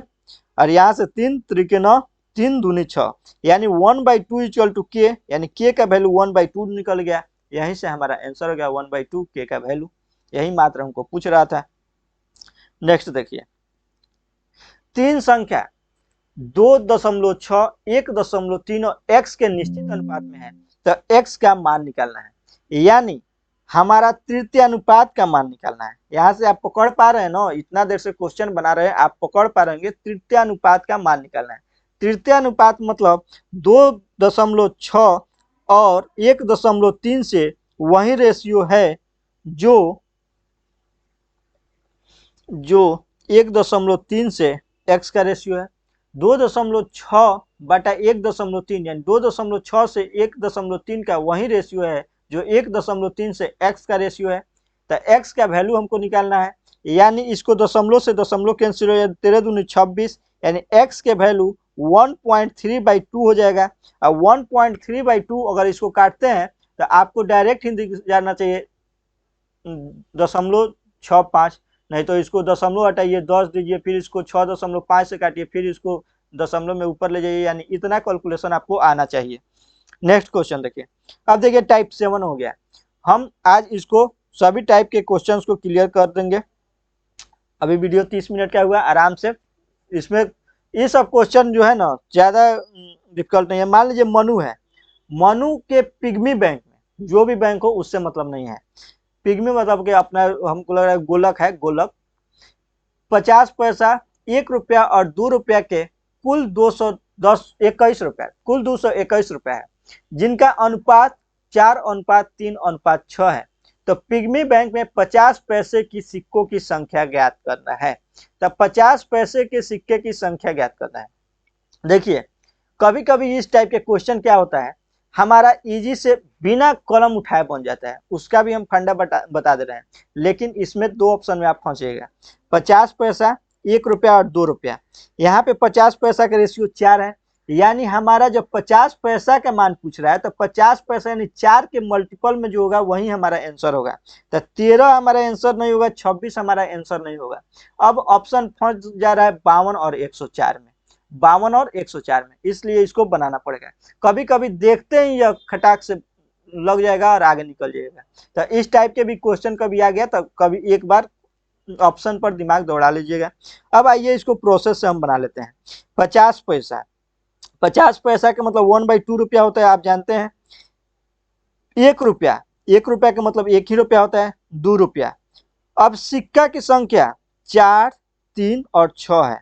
Speaker 1: और यहाँ से 3 त्रिके 9, 3 दूनी 6, यानी 1/2 इक्वल टू के, यानी के का वैल्यू 1/2 निकल गया। यहीं से हमारा आंसर हो गया 1/2 के का वैल्यू, यही मात्र हमको पूछ रहा था। नेक्स्ट देखिए, 3 संख्या 2.6, 1.3 और x के निश्चित अनुपात में है, तो x का मान निकालना है, यानी हमारा तृतीय अनुपात का मान निकालना है। यहाँ से आप पकड़ पा रहे हैं ना, इतना देर से क्वेश्चन बना रहे हैं, आप पकड़ पा रहे हैं, तृतीय अनुपात का मान निकालना है। तृतीय अनुपात मतलब 2.6 और 1.3 से वही रेशियो है जो 1.3 से x का रेशियो है। 2.6/1.3 यानी 2.6 से 1.3 का वही रेशियो है जो 1.3 से x का रेशियो है। तो x का वैल्यू हमको निकालना है, यानी इसको दशमलव से दशमलव कैंसिल हो जाए, 13 दूनी 26, यानी x के वैल्यू 1.3/2 हो जाएगा। और 1.3/2 अगर इसको काटते हैं तो आपको डायरेक्ट ही दिख जाना चाहिए 0.65, नहीं तो इसको दशमलव हटाइए 10 दीजिए, फिर इसको 6.5 से काटिए, फिर इसको दशमलव में ऊपर ले जाइए, यानी इतना कैलकुलेशन आपको आना चाहिए। नेक्स्ट क्वेश्चन देखिए। अब देखिए टाइप 7 हो गया। हम आज इसको सभी टाइप के क्वेश्चंस को क्लियर कर देंगे। अभी वीडियो 30 मिनट का हुआ, आराम से इसमें ये सब क्वेश्चन जो है ना ज्यादा डिफिकल्ट नहीं है। मान लीजिए मनु है, मनु के पिग्मी बैंक में, जो भी बैंक हो उससे मतलब नहीं है, पिग्मी मतलब के अपना हमको लग रहा है गोलक है, गोलक 50 पैसा, 1 रुपया और 2 रुपया के कुल 221 रुपया, कुल 221 रुपया है, जिनका अनुपात 4:3:6 है। तो पिग्मी बैंक में 50 पैसे की सिक्कों की संख्या ज्ञात करना है। तो 50 पैसे के सिक्के की संख्या ज्ञात करना है। देखिए कभी कभी इस टाइप के क्वेश्चन क्या होता है, हमारा इजी से बिना कलम उठाए बन जाता है, उसका भी हम फंडा बता दे रहे हैं, लेकिन इसमें 2 ऑप्शन में आप फंसेगा, 50 पैसा, 1 रुपया और 2 रुपया। यहाँ पे 50 पैसा का रेशियो 4 है, यानी हमारा जब 50 पैसा का मान पूछ रहा है तो 50 पैसा यानी 4 के मल्टीपल में जो होगा वही हमारा आंसर होगा। तो 13 हमारा आंसर नहीं होगा, 26 हमारा आंसर नहीं होगा। अब ऑप्शन फंस जा रहा है 52 और 104 में, 52 और 104 में, इसलिए इसको बनाना पड़ेगा। कभी कभी देखते ही यह खटाक से लग जाएगा और आगे निकल जाएगा। तो इस टाइप के भी क्वेश्चन कभी आ गया तो कभी एक बार ऑप्शन पर दिमाग दौड़ा लीजिएगा। अब आइए इसको प्रोसेस से हम बना लेते हैं। 50 पैसा, 50 पैसा का मतलब 1/2 रुपया होता है, आप जानते हैं। 1 रुपया, 1 रुपया का मतलब 1 ही रुपया होता है, 2 रुपया। अब सिक्का की संख्या 4, 3 और 6 है।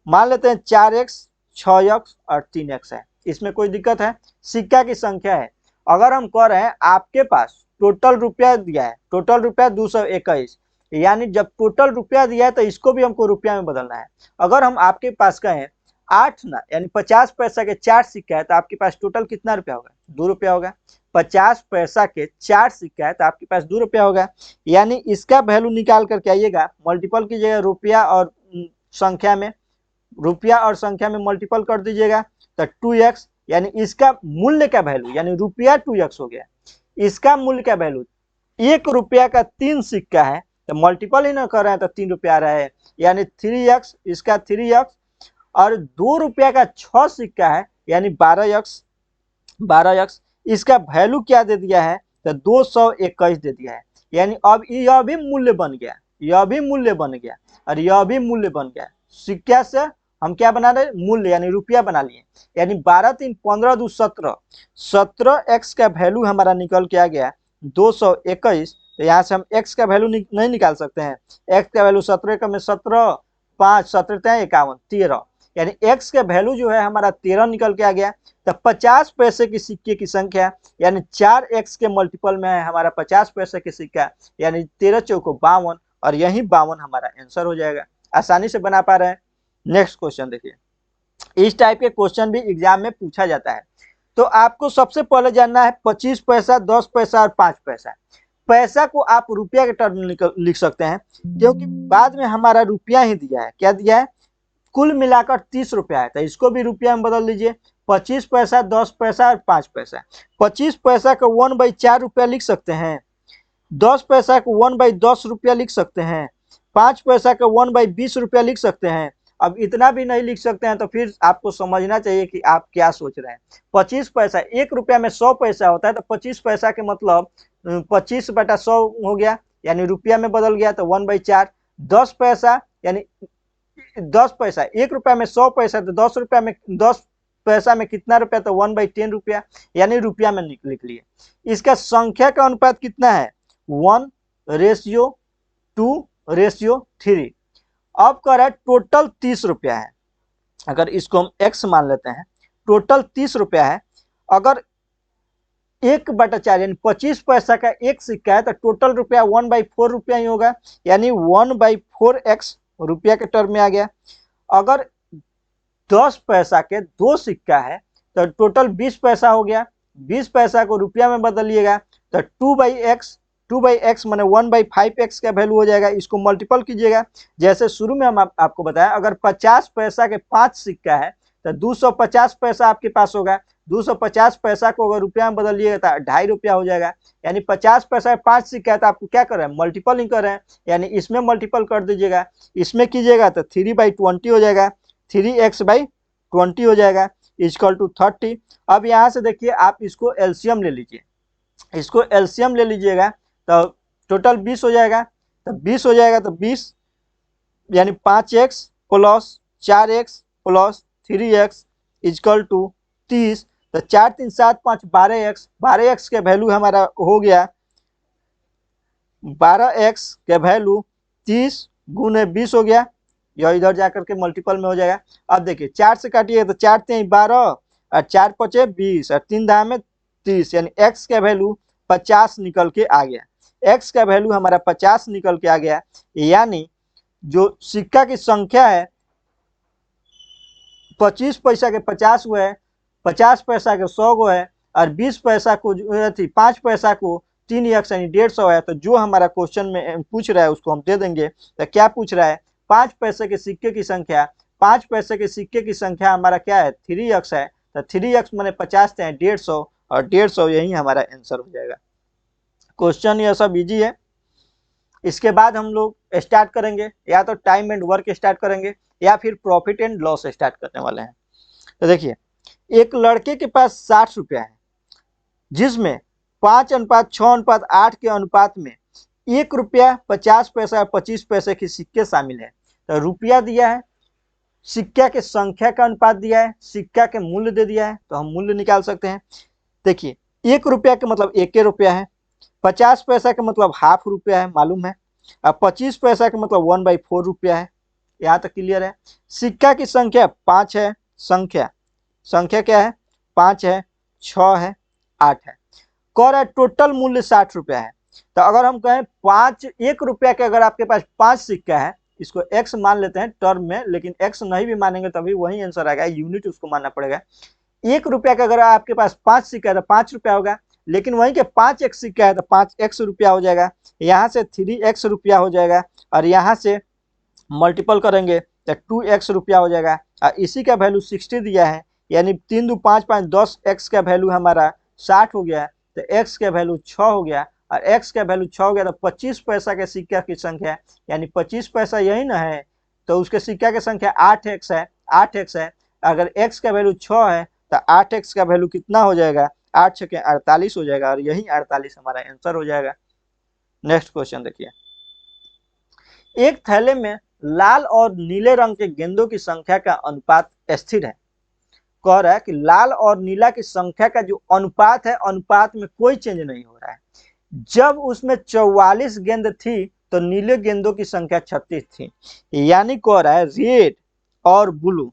Speaker 1: मान लेते हैं 4x, 6x और 3x है, इसमें कोई दिक्कत है? सिक्का की संख्या है। अगर हम कह रहे हैं आपके पास टोटल रुपया दिया है, टोटल रुपया 221, यानी जब टोटल रुपया दिया है तो इसको भी हमको रुपया में बदलना है। अगर हम आपके पास कहें 8 ना, यानी 50 पैसा के 4 सिक्का है तो आपके पास टोटल कितना रुपया होगा? 2 रुपया होगा। 50 पैसा के 4 सिक्का है तो आपके पास 2 रुपया होगा, यानी इसका वैल्यू निकाल करके आइएगा, मल्टीपल कीजिएगा रुपया और संख्या में, रुपया और संख्या में मल्टीपल कर दीजिएगा तो 2x, यानी इसका मूल्य का वैल्यू, यानी रुपया 2x हो गया। इसका मूल्य का वैल्यू 1 रुपया का 3 सिक्का है तो मल्टीपल ही ना कर रहे हैं तो 3 रुपया आ रहा है, यानी 3x, इसका 3x, और 2 रुपया का 6 सिक्का है यानी 12x, 12x, इसका वैल्यू क्या दे दिया है तो 221 दे दिया है। यानी अब यह भी मूल्य बन गया, यह भी मूल्य बन गया और यह भी मूल्य बन गया। सिक्का से हम क्या बना रहे? मूल्य, यानी रुपया बना लिए। यानी 12 3 15 2 17, 17x का वैल्यू हमारा निकल के आ गया 221। तो यहाँ से हम x का वैल्यू नहीं निकाल सकते हैं, x का वैल्यू 17 का में 17, 5 17 51, 13, यानी x का वैल्यू जो है हमारा 13 निकल के आ गया। तो 50 पैसे की सिक्के की संख्या यानी 4x के मल्टीपल में है हमारा 50 पैसे के सिक्का, यानी 13 चौको 52, और यही 52 हमारा आंसर हो जाएगा। आसानी से बना पा रहे हैं। नेक्स्ट क्वेश्चन देखिए। इस टाइप के क्वेश्चन भी एग्जाम में पूछा जाता है। तो आपको सबसे पहले जानना है 25 पैसा, 10 पैसा और 5 पैसा। पैसा को आप रुपया के टर्म में लिख सकते हैं, क्योंकि बाद में हमारा रुपया ही दिया है। क्या दिया है? कुल मिलाकर 30 रुपया है, तो इसको भी रुपया में बदल लीजिए। 25 पैसा, 10 पैसा और 5 पैसा। 25 पैसा को 1/4 रुपया लिख सकते हैं, 10 पैसा को 1/10 रुपया लिख सकते हैं, 5 पैसा को 1/20 रुपया लिख सकते हैं। अब इतना भी नहीं लिख सकते हैं तो फिर आपको समझना चाहिए कि आप क्या सोच रहे हैं। 25 पैसा, 1 रुपया में 100 पैसा होता है, तो 25 पैसा के मतलब 25/100 हो गया, यानी रुपया में बदल गया, तो 1/4। 10 पैसा यानी 10 पैसा, 1 रुपया में 100 पैसा, तो 10 रुपया में 10 पैसा में कितना रुपया? तो 1/10 रुपया, यानी रुपया में लिख लिए। इसका संख्या का अनुपात कितना है? 1:2:3। अब कह रहा है टोटल 30 रुपया है। अगर इसको हम x मान लेते हैं, टोटल 30 रुपया है। अगर 1/4 यानी 25 पैसा का एक सिक्का है तो टोटल रुपया 1/4 रुपया ही होगा, यानी 1/4x रुपया के टर्म में आ गया। अगर 10 पैसा के 2 सिक्का है तो टोटल 20 पैसा हो गया। 20 पैसा को रुपया में बदलिएगा तो 2/x माने 1/5x का वैल्यू हो जाएगा। इसको मल्टीपल कीजिएगा, जैसे शुरू में हम आपको बताया। अगर 50 पैसा के 5 सिक्का है तो 250 पैसा आपके पास होगा, 250 पैसा को अगर रुपया में बदलिएगा तो 2.5 रुपया हो जाएगा। यानी 50 पैसा 5 सिक्का है तो आपको क्या कर रहे हैं, मल्टीपल ही कर रहे हैं। यानी इसमें मल्टीपल कर दीजिएगा, इसमें कीजिएगा तो 3/20 हो जाएगा, 3x/20 हो जाएगा इक्वल टू 30। अब यहाँ से देखिए आप इसको एलसीएम ले लीजिए, इसको एलसीएम ले लीजिएगा तो टोटल 20 हो जाएगा। तो 20 हो जाएगा तो 20 यानी 5x plus 4x plus 3x equal to 30। तो 4 3 7 5 12x, 12x के वैल्यू हमारा हो गया, 12x के वैल्यू 30 गुने 20 हो गया, यह इधर जाकर के मल्टीपल में हो जाएगा। अब देखिए 4 से काटिए तो 4 3 12 और 4 5 20 और 3 दाम में 30, यानी x का वैल्यू 50 निकल के आ गया। x का वैल्यू हमारा 50 निकल के आ गया। यानी जो सिक्का की संख्या है 25 पैसा के 50 गो है, 50 पैसा के 100 गो है और 20 पैसा को 5 पैसा को 3x यानी 150 है। तो जो हमारा क्वेश्चन में पूछ रहा है उसको हम दे देंगे। तो क्या पूछ रहा है, 5 पैसे के सिक्के की संख्या, 5 पैसे के सिक्के की संख्या हमारा क्या है 3x है। तो 3x माने 50 है 150 और 150 यही हमारा आंसर हो जाएगा। क्वेश्चन ये सब इजी है। इसके बाद हम लोग स्टार्ट करेंगे, या तो टाइम एंड वर्क स्टार्ट करेंगे या फिर प्रॉफिट एंड लॉस स्टार्ट करने वाले हैं। तो देखिए एक लड़के के पास 60 रुपया है जिसमें 5:6:8 के अनुपात में 1 रुपया 50 पैसा और 25 पैसे के सिक्के शामिल है। तो रुपया दिया है, सिक्का के संख्या का अनुपात दिया है, सिक्का के मूल्य दे दिया है, तो हम मूल्य निकाल सकते हैं। देखिए 1 रुपया का मतलब 1 रुपया है, 50 पैसा का मतलब हाफ रुपया है मालूम है, और 25 पैसा का मतलब 1/4 रुपया है। यहाँ तक क्लियर है। सिक्का की संख्या 5 है, संख्या क्या है 5 है, 6 है, 8 है। कह रहा है टोटल मूल्य 60 रुपया है। तो अगर हम कहें 1 रुपया के अगर आपके पास 5 सिक्का है, इसको x मान लेते हैं टर्म में, लेकिन x नहीं भी मानेंगे तभी वही आंसर आएगा, यूनिट उसको मानना पड़ेगा। 1 रुपया का अगर आपके पास 5 सिक्का है तो 5 रुपया होगा, लेकिन वहीं के 5x सिक्का है तो 5x रुपया हो जाएगा। यहाँ से 3x रुपया हो जाएगा और यहाँ से मल्टीपल करेंगे तो 2x रुपया हो जाएगा। और इसी का वैल्यू 60 दिया है, यानी 3 2 5 5 10 x का वैल्यू हमारा 60 हो गया। तो x का वैल्यू 6 हो गया और x का वैल्यू 6 हो गया। तो 25 पैसा के सिक्का की संख्या यानी 25 पैसा यही ना है, तो उसके सिक्का की संख्या 8x है, 8x है। अगर x का वैल्यू 6 है तो 8x का वैल्यू कितना हो जाएगा, 8 6 48 हो जाएगा और यही 48 हमारा आंसर हो जाएगा। नेक्स्ट क्वेश्चन देखिए, एक थैले में लाल और नीले रंग के गेंदों की संख्या का अनुपात स्थिर है। कह रहा है कि लाल और नीला की संख्या का जो अनुपात है, अनुपात में कोई चेंज नहीं हो रहा है। जब उसमें 44 गेंद थी तो नीले गेंदों की संख्या 36 थी। यानी कह रहा है रेड और ब्लू,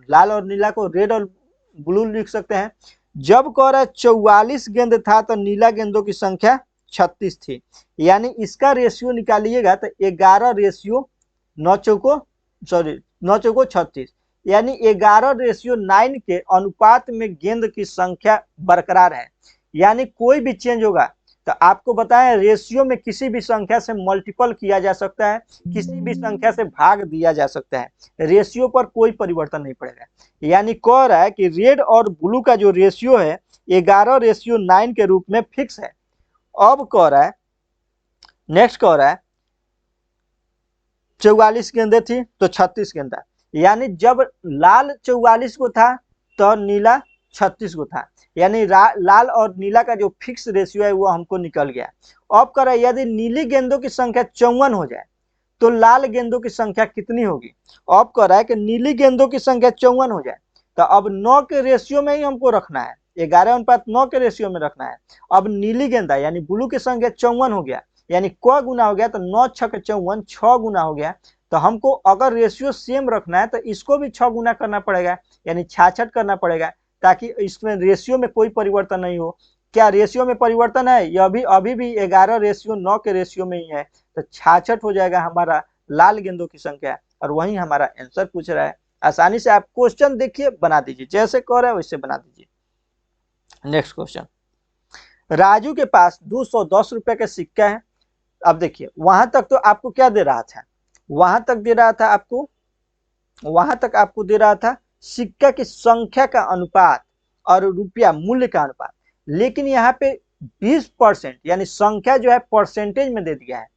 Speaker 1: लाल और नीला को रेड और ब्लू लिख सकते हैं। जब कह रहा है 44 गेंद था तो नीला गेंदों की संख्या 36 थी। यानी इसका रेशियो निकालिएगा तो 11:9 चौको 36, यानी 11:9 के अनुपात में गेंद की संख्या बरकरार है। यानी कोई भी चेंज होगा तो आपको बताएं, रेशियो में किसी भी संख्या से मल्टीपल किया जा सकता है, किसी भी संख्या से भाग दिया जा सकता है, रेशियो पर कोई परिवर्तन नहीं पड़ेगा। यानी कह रहा है कि रेड और ब्लू का जो रेशियो है 11:9 के रूप में फिक्स है। अब कह रहा है, नेक्स्ट कह रहा है 44 गेंदें थी तो 36 गेंदा, यानी जब लाल 44 को था तो नीला 36 को था। यानी लाल और नीला का जो फिक्स रेशियो है वो हमको निकल गया। अब कह रहा है यदि नीली गेंदों की संख्या 54 हो जाए तो लाल गेंदों की संख्या कितनी होगी। अब कह रहा है कि नीली गेंदों की संख्या 54 हो जाए तो अब 9 के रेशियो में ही हमको रखना है, 11:9 के रेशियो में रखना है। अब नीली गेंदा यानी ब्लू की संख्या 54 हो गया, यानी क गुना हो गया तो 9 6 54, 6 गुना हो गया। तो हमको अगर रेशियो सेम रखना है तो इसको भी 6 गुना करना पड़ेगा, यानी 66 करना पड़ेगा, ताकि इसमें रेशियो में कोई परिवर्तन नहीं हो। क्या रेशियो में परिवर्तन है, यह भी अभी भी 11:9 के रेशियो में ही है। तो 66 हो जाएगा हमारा लाल गेंदों की संख्या, और वही हमारा आंसर पूछ रहा है। आसानी से आप क्वेश्चन देखिए, बना दीजिए, जैसे कह रहा है वैसे बना दीजिए। नेक्स्ट क्वेश्चन, राजू के पास 210 रुपए का सिक्का है। अब देखिए वहां तक तो आपको क्या दे रहा था, वहां तक दे रहा था आपको, वहां तक आपको दे रहा था सिक्का की संख्या का अनुपात और रुपया मूल्य का अनुपात। लेकिन यहाँ पे 20% यानी संख्या जो है परसेंटेज में दे दिया है,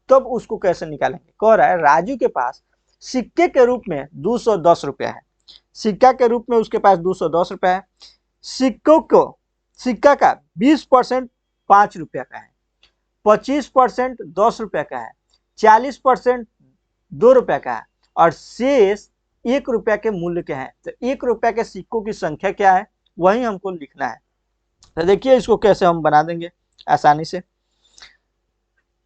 Speaker 1: तब उसको कैसे निकालेंगे। कह रहा है राजू के पास सिक्के के रूप में 210 रुपया है, सिक्का के रूप में उसके पास 210 रुपया है। सिक्का का 20% 5 रुपया का है, 25% 10 रुपया का है, 40% 2 रुपया का है और शेष 1 रुपया के मूल्य के हैं। तो 1 रुपया के सिक्कों की संख्या क्या है वही हमको लिखना है। तो देखिए इसको कैसे हम बना देंगे आसानी से।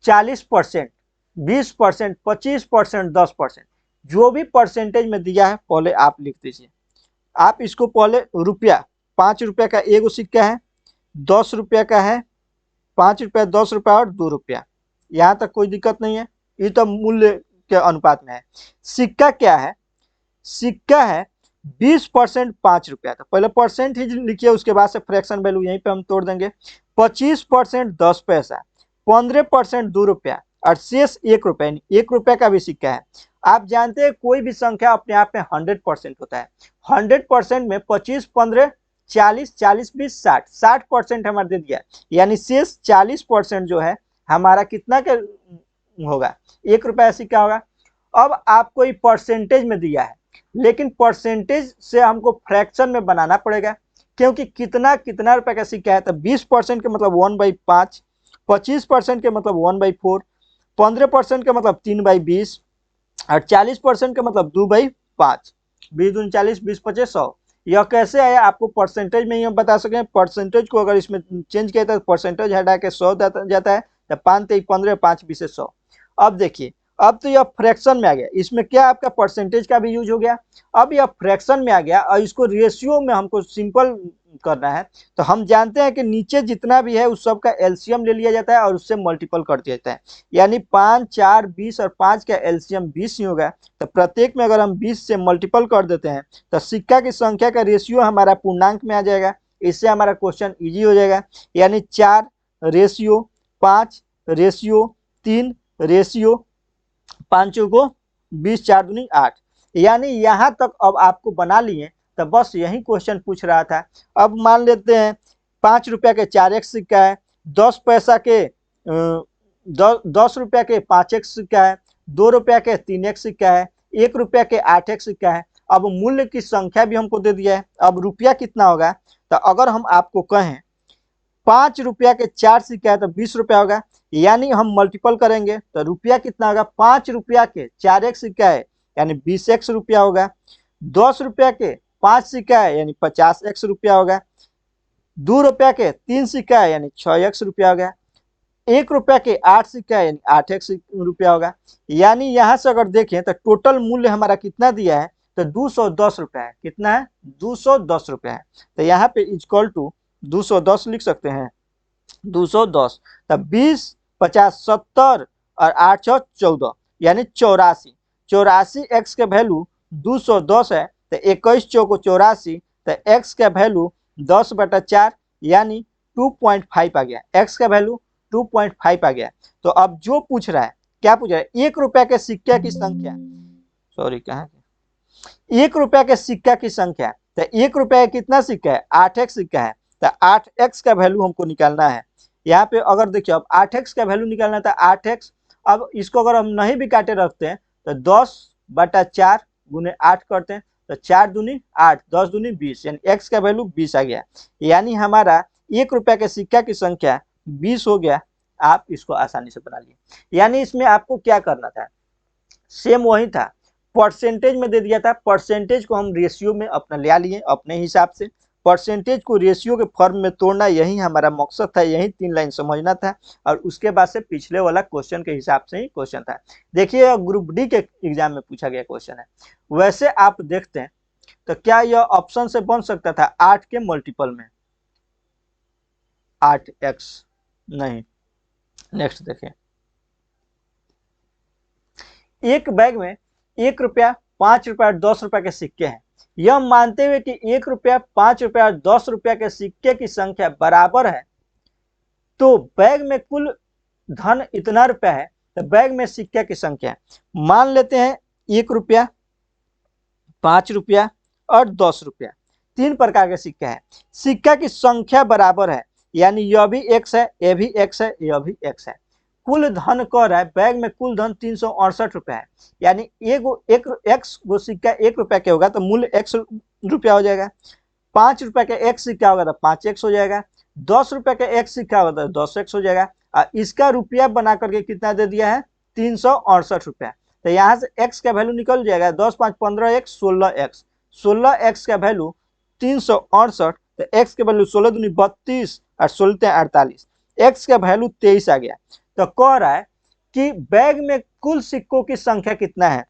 Speaker 1: 40%, 20%, 25%, 10%, जो भी परसेंटेज में दिया है पहले आप लिख दीजिए। आप इसको पहले रुपया, 5 रुपया का एगो सिक्का है, 10 रुपया का है, 5 रुपया, 10 रुपया और 2 रुपया, यहाँ तक कोई दिक्कत नहीं है, ये तो मूल्य के अनुपात में है। सिक्का क्या है, सिक्का है 20% 5 रुपया, तो पहले परसेंट ही लिखिए, उसके बाद से फ्रैक्शन वैल्यू यहीं पे हम तोड़ देंगे। 25% 10 पैसा, 15% 2 रुपया और शेष 1 रुपया, 1 रुपया का भी सिक्का है। आप जानते हैं कोई भी संख्या अपने आप में 100% होता है। 100% में 25, 15, 40, 40, 20, 60, 60% हमारा दे दिया, यानी शेष 40% जो है हमारा कितना के होगा, 1 रुपया सिक्का होगा। अब आपको ये परसेंटेज में दिया है, लेकिन परसेंटेज से हमको फ्रैक्शन में बनाना पड़ेगा, क्योंकि कितना कितना रुपए का सिक्का है। तो 20% के मतलब 1/5, 25% के मतलब 1/4, 15% के मतलब 3/20 और 40% का मतलब 2/5। 20 दूनी 40, 20 पचे 100। यह कैसे आया आपको परसेंटेज में ही हम बता सकें। परसेंटेज को अगर इसमें चेंज किया तो परसेंटेज हटा के 100 जाता है, तो 5 3 15, 5 20 100। अब देखिए, अब तो यह फ्रैक्शन में आ गया, इसमें क्या आपका परसेंटेज का भी यूज हो गया। अब यह फ्रैक्शन में आ गया और इसको रेशियो में हमको सिंपल करना है। तो हम जानते हैं कि नीचे जितना भी है उस सब का एलसीएम ले लिया जाता है और उससे मल्टीपल कर दिया जाता है, यानी 5, 4, 20 और 5 का एलसीएम 20 ही होगा। तो प्रत्येक में अगर हम 20 से मल्टीपल कर देते हैं तो सिक्का की संख्या का रेशियो हमारा पूर्णांक में आ जाएगा। इससे हमारा क्वेश्चन ईजी हो जाएगा, यानी 4 रेशियो 5 रेशियो 3 रेशियो 5 को 20, 4 दूनी 8, यानी यहाँ तक अब आपको बना लिए। तो बस यही क्वेश्चन पूछ रहा था। अब मान लेते हैं 5 रुपया के 4x सिक्का है, 10 पैसा के 10 रुपया के 5x सिक्का है, 2 रुपया के 3x सिक्का है, 1 रुपया के 8x सिक्का है। अब मूल्य की संख्या भी हमको दे दिया है। अब रुपया कितना होगा, तो अगर हम आपको कहें 5 रुपया के 4 सिक्का है तो 20 रुपया होगा, यानी हम मल्टीपल करेंगे तो रुपया कितना होगा। 5 रुपया के 4x सिक्का है यानी 20x रुपया होगा, 10 रुपया के 5 सिक्का है यानी 50x रुपया होगा, 2 रुपया के 3 सिक्का है यानी 6x रुपया होगा, 1 रुपया के 8 सिक्का है यानी 8x रुपया होगा। यानी यहाँ से अगर देखें तो टोटल मूल्य हमारा कितना दिया है, तो 210 रुपया है। कितना है, 210 रुपया है। तो यहाँ पे इक्वल टू 210 लिख सकते हैं, 210। तब 20, 50, 70 और 8 14 यानी 84। 84 एक्स के वैल्यू 210 है, तो 21 चौको 84, तो एक्स का वैल्यू 10/4 यानी 2.5 आ गया। एक्स का वैल्यू 2.5 आ गया। तो अब जो पूछ रहा है, क्या पूछ रहा है, 1 रुपया के सिक्के की संख्या, सॉरी कहाँ, 1 रुपया के सिक्का की संख्या। तो 1 रुपया कितना सिक्का है, 8x सिक्का है, तो 8x का वैल्यू हमको निकालना है। यहाँ पे अगर देखिए, अब 8x का वैल्यू निकालना था 8x। अब इसको अगर हम नहीं भी काटे रखते हैं तो 10/4 गुने 8 करते हैं, तो 4 दूनी 8, 10 दूनी 20, यानी x का वैल्यू 20 आ गया। यानी हमारा 1 रुपया के सिक्का की संख्या 20 हो गया। आप इसको आसानी से बना लिए। यानी इसमें आपको क्या करना था, सेम वही था, परसेंटेज में दे दिया था, परसेंटेज को हम रेशियो में अपना ले लिए अपने हिसाब से। परसेंटेज को रेशियो के फॉर्म में तोड़ना यही हमारा मकसद था, यही 3 लाइन समझना था। और उसके बाद से पिछले वाला क्वेश्चन के हिसाब से ही क्वेश्चन था। देखिए ग्रुप डी के एग्जाम में पूछा गया क्वेश्चन है। वैसे आप देखते हैं तो क्या यह ऑप्शन से बन सकता था 8 के मल्टीपल में, 8x नहीं। नेक्स्ट देखें, एक बैग में 1 रुपया, 5 रुपया और 10 रुपया के सिक्के हैं। यह मानते हुए कि 1 रुपया, 5 रुपया और 10 रुपया के सिक्के की संख्या बराबर है, तो बैग में कुल धन इतना रुपया है, तो बैग में सिक्के की संख्या मान लेते हैं 1 रुपया, 5 रुपया और 10 रुपया। तीन प्रकार के सिक्के हैं। सिक्का की संख्या बराबर है, यानी यह भी x है, यह भी x है, यह भी x है। कुल धन कह रहा है बैग में कुल धन 368 रुपया है, यानी एक x गो सिक्का 1 रुपया के होगा तो मूल्य x रुपया हो जाएगा। 5 रुपया का एक सिक्का होगा तो 5x हो जाएगा। 10 रुपया का एक सिक्का होगा तो 10x हो जाएगा। और इसका रुपया बना करके कितना दे दिया है, 368 रुपया। तो यहाँ से x का वैल्यू निकल जाएगा, 10 5 15x 16x, 16x का वैल्यू 368, तो x के वैल्यू 16 दूनी 32 और 16 48, x का वैल्यू 23 आ गया। तो कह रहा है कि बैग में कुल सिक्कों की संख्या कितना है,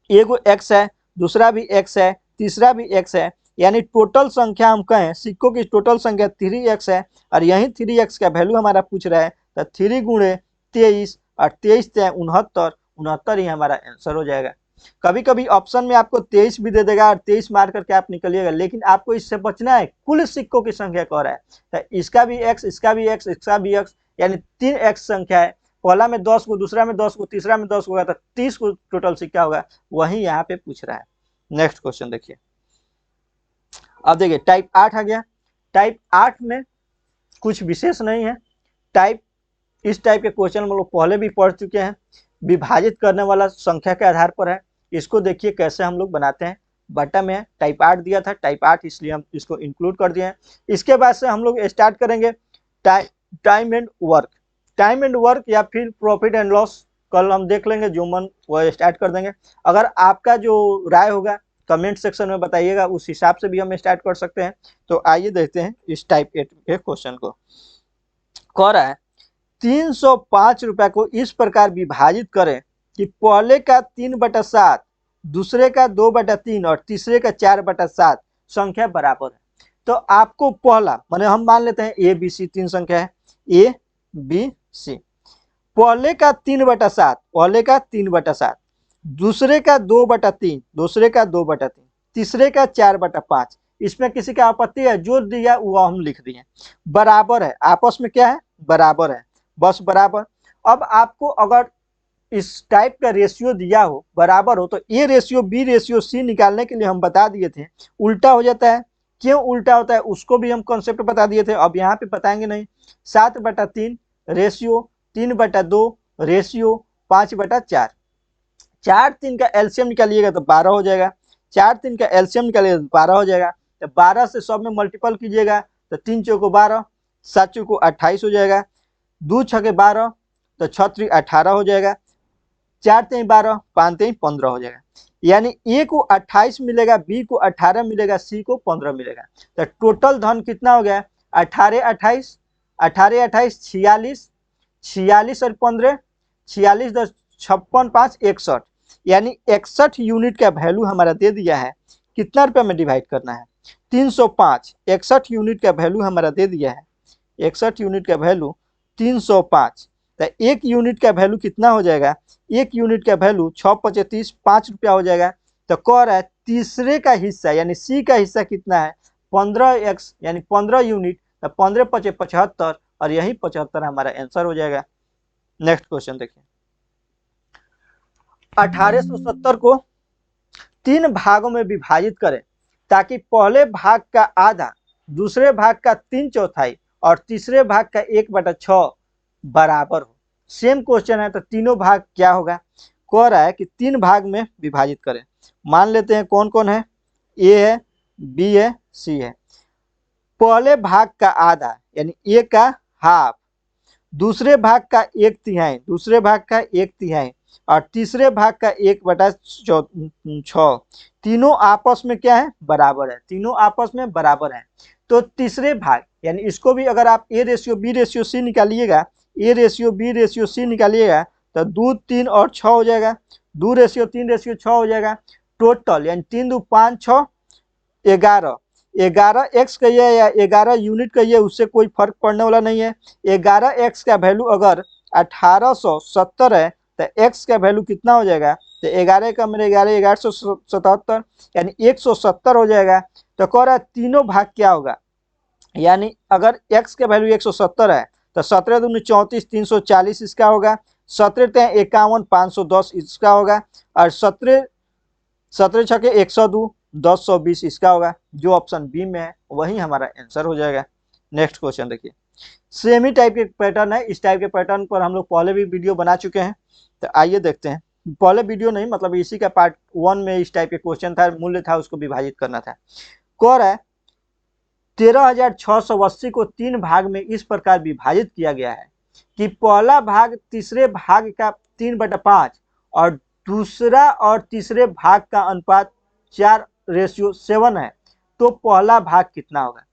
Speaker 1: एगो x है, दूसरा भी x है, तीसरा भी x है, यानी टोटल संख्या हम कहें सिक्कों की टोटल संख्या 3x है। और यही 3x का वैल्यू हमारा पूछ रहा है, तो 3 गुणे 23 और 23 से 69, 69 ही हमारा आंसर हो जाएगा। कभी कभी ऑप्शन में आपको 23 भी दे देगा और 23 मार करके आप निकलिएगा, लेकिन आपको इससे बचना है, कुल सिक्कों की संख्या कह रहा है। तो इसका भी x, इसका भी x, इसका भी x, यानी 3x संख्या है। पहला में 10 को, दूसरा में 10 को, तीसरा में 10 होगा तो 30 को टोटल सिक्का होगा, वही यहाँ पे पूछ रहा है। नेक्स्ट क्वेश्चन देखिए। अब देखिए टाइप 8 आ गया। टाइप 8 में कुछ विशेष नहीं है। इस टाइप के क्वेश्चन हम लोग पहले भी पढ़ चुके हैं। विभाजित करने वाला संख्या के आधार पर है। इसको देखिए कैसे हम लोग बनाते हैं। बटा में है, टाइप 8 दिया था, टाइप 8 इसलिए हम इसको इंक्लूड कर दिए हैं। इसके बाद से हम लोग स्टार्ट करेंगे time and work. Time and work या फिर प्रॉफिट एंड लॉस कल हम देख लेंगे, जो मन वो स्टार्ट कर देंगे। अगर आपका जो राय होगा कमेंट सेक्शन में बताइएगा, उस हिसाब से भी हम स्टार्ट कर सकते हैं। तो आइए देखते हैं इस टाइप 8 के क्वेश्चन को। कह रहा है 305 रुपया को इस प्रकार विभाजित करें कि पहले का 3/7, दूसरे का 2/3 और तीसरे का 4/7 संख्या बराबर है। तो आपको पहला माने हम मान लेते हैं ABC 3 संख्या है, ABC। पहले का 3/7, पहले का 3/7, दूसरे का 2/3, दूसरे का 2/3, तीसरे का 4/5। इसमें किसी का आपत्ति है? जो दिया वो हम लिख दिए। बराबर है, आपस में क्या है, बराबर है, बस बराबर। अब आपको अगर इस टाइप का रेशियो दिया हो, बराबर हो, तो A ratio B ratio C निकालने के लिए हम बता दिए थे उल्टा हो जाता है। क्यों उल्टा होता है उसको भी हम कॉन्सेप्ट बता दिए थे, अब यहाँ पे बताएंगे नहीं। 7/3 रेशियो 3/2 रेशियो 5/4। 4 3 का एलसीएम निकालिएगा तो 12 हो जाएगा। 4 3 का एलसीएम निकालिएगा तो 12 हो जाएगा। तो 12 से सब में मल्टीपल कीजिएगा तो 3 चौको 12, 7 चौको 28 हो जाएगा। 2 छके 12 तो 6 3 18 हो जाएगा। 4 3 12, 5 3 15 हो जाएगा। यानी ए को 28 मिलेगा, बी को 18 मिलेगा, सी को 15 मिलेगा। तो टोटल धन कितना हो गया? 18 28, 18 28 46, 46 और 15 46 10 56 5 61, यानी 61 यूनिट का वैल्यू हमारा दे दिया है। कितना रुपया में डिवाइड करना है? 305। 61 यूनिट का वैल्यू हमारा दे दिया है, 61 यूनिट का वैल्यू 305। तो 1 यूनिट का वैल्यू कितना हो जाएगा? 1 यूनिट का वैल्यू 6 5 30, 5 रुपया हो जाएगा। तो कह रहा है तीसरे का हिस्सा यानी सी का हिस्सा कितना है? 15x यानी 15 यूनिट। तो 15 5 75 और यही 75 हमारा आंसर हो जाएगा। नेक्स्ट क्वेश्चन देखिए। 1870 को 3 भागों में विभाजित करें ताकि पहले भाग का आधा, दूसरे भाग का 3/4 और तीसरे भाग का 1/6 बराबर हो। सेम क्वेश्चन है, तो तीनों भाग क्या होगा? कह रहा है कि 3 भाग में विभाजित करें। मान लेते हैं कौन कौन है, ए है, बी है, सी है। पहले भाग का आधा यानी ए का हाफ, दूसरे भाग का 1/3, दूसरे भाग का 1/3 और तीसरे भाग का 1/6। तीनों आपस में क्या है? बराबर है, तीनों आपस में बराबर है। तो तीसरे भाग यानी इसको भी अगर आप A ratio B ratio C निकालिएगा, A ratio B ratio C निकालिएगा तो 2 3 और 6 हो जाएगा। 2 रेशियो 3 रेशियो 6 हो जाएगा। टोटल यानी 3 2 5 6 11। 11 एक्स कहिए या 11 यूनिट कहिए, उससे कोई फर्क पड़ने वाला नहीं है। 11 एक्स का वैल्यू अगर 1870 है तो एक्स का वैल्यू कितना हो जाएगा? तो 11 का मेरे 11 1177 यानी 170 हो जाएगा। तो कह रहा है तीनों भाग क्या होगा? यानी अगर x का वैल्यू 170 है तो 17 दूनी 34 340 इसका होगा। 17 51 510 इसका होगा। और 17 17 छके 102 10, 100, 20 इसका होगा। जो ऑप्शन बी में है वही हमारा आंसर हो जाएगा। नेक्स्ट क्वेश्चन देखिए, सेम ही टाइप के पैटर्न है। इस टाइप के पैटर्न पर हम लोग पहले भी वीडियो बना चुके हैं, तो आइए देखते हैं। पहले वीडियो नहीं, मतलब इसी का पार्ट 1 में इस टाइप के क्वेश्चन था, मूल्य था, उसको विभाजित करना था। कह रहा है 13,680 को 3 भाग में इस प्रकार विभाजित किया गया है कि पहला भाग तीसरे भाग का 3/5 और दूसरा और तीसरे भाग का अनुपात 4:7 है, तो पहला भाग कितना होगा।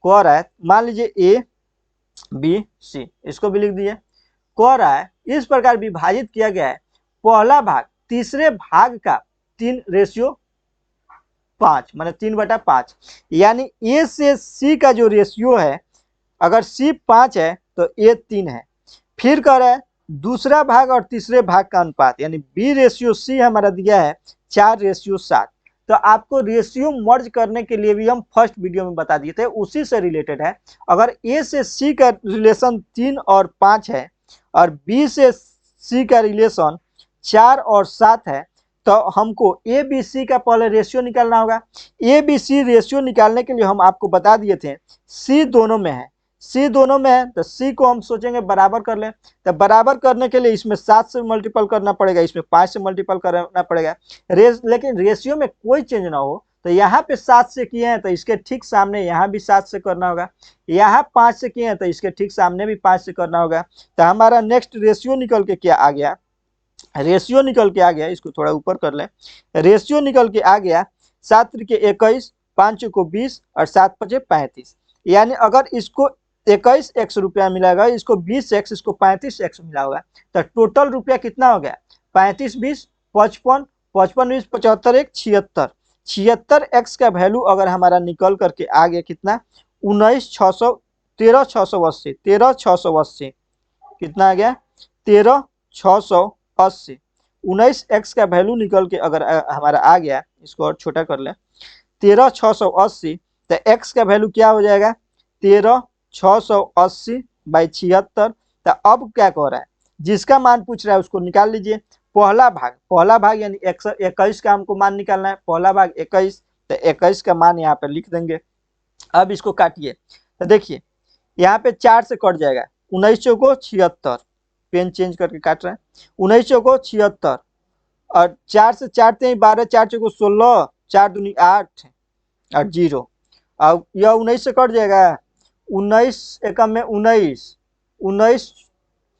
Speaker 1: कह रहा है, मान लीजिए ए बी सी, इसको भी लिख दिए। कह रहा है इस प्रकार विभाजित किया गया है, पहला भाग तीसरे भाग का 3:5 माने 3/5, यानी ए से सी का जो रेशियो है, अगर सी 5 है तो ए 3 है। फिर कह रहा है दूसरा भाग और तीसरे भाग का अनुपात, यानी B/C हमारा दिया है 4:7। तो आपको रेशियो मर्ज करने के लिए भी हम फर्स्ट वीडियो में बता दिए थे, उसी से रिलेटेड है। अगर ए से सी का रिलेशन 3 और 5 है और बी से सी का रिलेशन 4 और 7 है, तो हमको ए बी सी का पहले रेशियो निकालना होगा। ए बी सी रेशियो निकालने के लिए हम आपको बता दिए थे सी दोनों में है, सी दोनों में है तो सी को हम सोचेंगे बराबर कर लें। तो बराबर करने के लिए इसमें 7 से मल्टीपल करना पड़ेगा, इसमें 5 से मल्टीपल करना पड़ेगा। लेकिन रेशियो में कोई चेंज ना हो, तो यहाँ पे 7 से किए हैं तो इसके ठीक सामने यहाँ भी 7 से करना होगा, यहाँ 5 से किए हैं तो इसके ठीक सामने भी 5 से करना होगा। तो हमारा नेक्स्ट रेशियो निकल के क्या आ गया, रेशियो निकल के आ गया, इसको थोड़ा ऊपर कर लें। रेशियो निकल के आ गया 7 × 21, 5 × 20 और 7 × 5 = 35। यानी अगर इसको 21x रुपया मिलेगा, इसको 20x, इसको 35x मिला होगा, तो टोटल रुपया कितना हो गया 35, 20, 55, 55, 20, 75, 1, 76। 76x का वैल्यू अगर हमारा निकल करके आ गया कितना 13,680, 13,680 कितना आ गया 13,680। 19x का वैल्यू निकल के अगर हमारा आ गया, इसको और छोटा कर ले, 13,680, तो x का वैल्यू क्या हो जाएगा 13,680/76। तो अब क्या कह रहा है, जिसका मान पूछ रहा है उसको निकाल लीजिए। पहला भाग यानी 21 का हमको मान निकालना है, पहला भाग 21, तो 21 का मान यहाँ पे लिख देंगे। अब इसको काटिए, तो देखिए यहाँ पे 4 से कट जाएगा, 19 चौको 76, पेन चेंज करके काट रहे हैं, 19 चौको 76 और 4 से चाटते हैं 12, 4 चौको 16, 4 दूनी 8 और 0। अब यह 19 से कट जाएगा, 19 एकम में 19, 19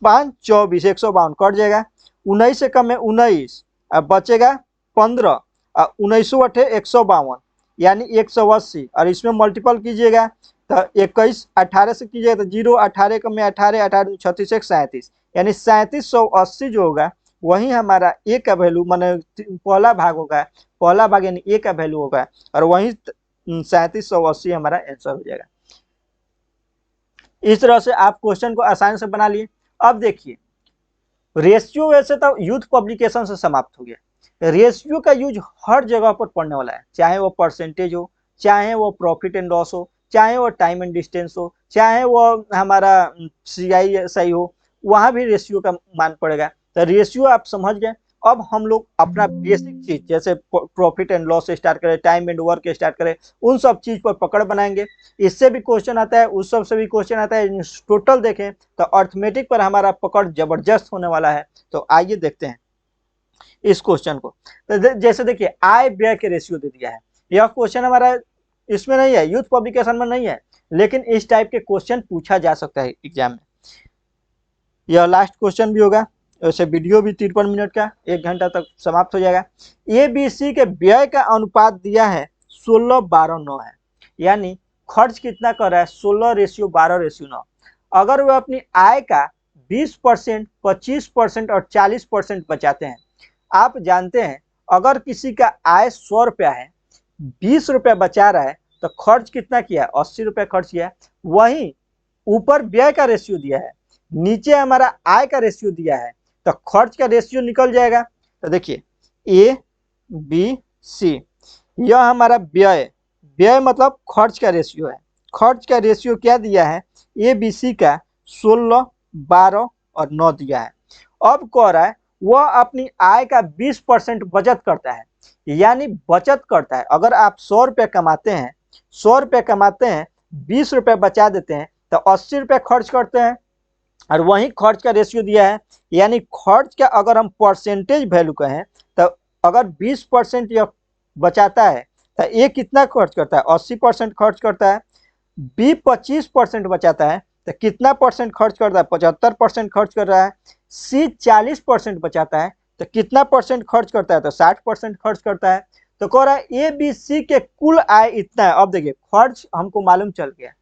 Speaker 1: 5 24, 152 कट जाएगा। 19 एकम में 19, अब बचेगा 15 और 19 8 152, यानी 180। और इसमें मल्टीपल कीजिएगा तो 21 18 से कीजिएगा तो 0, 18 एकम में 18, 18 36, 37, यानी 3780 जो होगा वही हमारा ए का वैल्यू माने पहला भाग होगा, पहला भाग यानी ए का वैल्यू होगा, और वही 3780 हमारा आंसर हो जाएगा। इस तरह से आप क्वेश्चन को आसानी से बना लिए। अब देखिए रेशियो वैसे तो यूथ पब्लिकेशन से समाप्त हो गया, रेशियो का यूज हर जगह पर पढ़ने वाला है, चाहे वो परसेंटेज हो, चाहे वो प्रॉफिट एंड लॉस हो, चाहे वो टाइम एंड डिस्टेंस हो, चाहे वो हमारा CISI हो, वहां भी रेशियो का मान पड़ेगा। तो रेशियो आप समझ गए। अब हम लोग अपना बेसिक चीज जैसे प्रॉफिट एंड लॉस स्टार्ट करें, टाइम एंड वर्क स्टार्ट करें, उन सब चीज पर पकड़ बनाएंगे। इससे भी क्वेश्चन आता है, उस सब से भी क्वेश्चन आता है। टोटल देखें तो अर्थमेटिक पर हमारा पकड़ जबरदस्त होने वाला है। तो आइए देखते हैं इस क्वेश्चन को। तो जैसे देखिए आय व्यय के रेशियो दे दिया है, यह क्वेश्चन हमारा इसमें नहीं है, यूथ पब्लिकेशन में नहीं है, लेकिन इस टाइप के क्वेश्चन पूछा जा सकता है एग्जाम में। यह लास्ट क्वेश्चन भी होगा, वैसे वीडियो भी 53 मिनट का, 1 घंटा तक समाप्त हो जाएगा। ABC के व्यय का अनुपात दिया है 16:12:9 है, यानी खर्च कितना कर रहा है 16:12:9। अगर वह अपनी आय का 20%, 25% और 40% बचाते हैं। आप जानते हैं अगर किसी का आय 100 रुपया है, 20 रुपया बचा रहा है, तो खर्च कितना किया है 80 रुपया खर्च किया है। वहीं ऊपर व्यय का रेशियो दिया है, नीचे हमारा आय का रेशियो दिया है, तो खर्च का रेशियो निकल जाएगा। तो देखिए ABC यह हमारा व्यय मतलब खर्च का रेशियो है। खर्च का रेशियो क्या दिया है ABC का 16, 12 और 9 दिया है। अब कह रहा है वह अपनी आय का 20% बचत करता है, यानी बचत करता है। अगर आप 100 रुपये कमाते हैं, 100 रुपये कमाते हैं, 20 रुपये बचा देते हैं तो 80 रुपये खर्च करते हैं, और वही खर्च का रेशियो दिया है। यानी खर्च का अगर हम परसेंटेज वैल्यू कहें तो अगर 20% यह बचाता है तो ए कितना खर्च करता है, 80% खर्च करता है। बी 25% बचाता है तो कितना परसेंट खर्च करता है, 75% खर्च कर रहा है। सी 40% बचाता है तो कितना परसेंट खर्च करता है, तो 60% खर्च करता है। तो कह रहा है ए बी सी के कुल आय इतना है। अब देखिए खर्च हमको मालूम चल गया,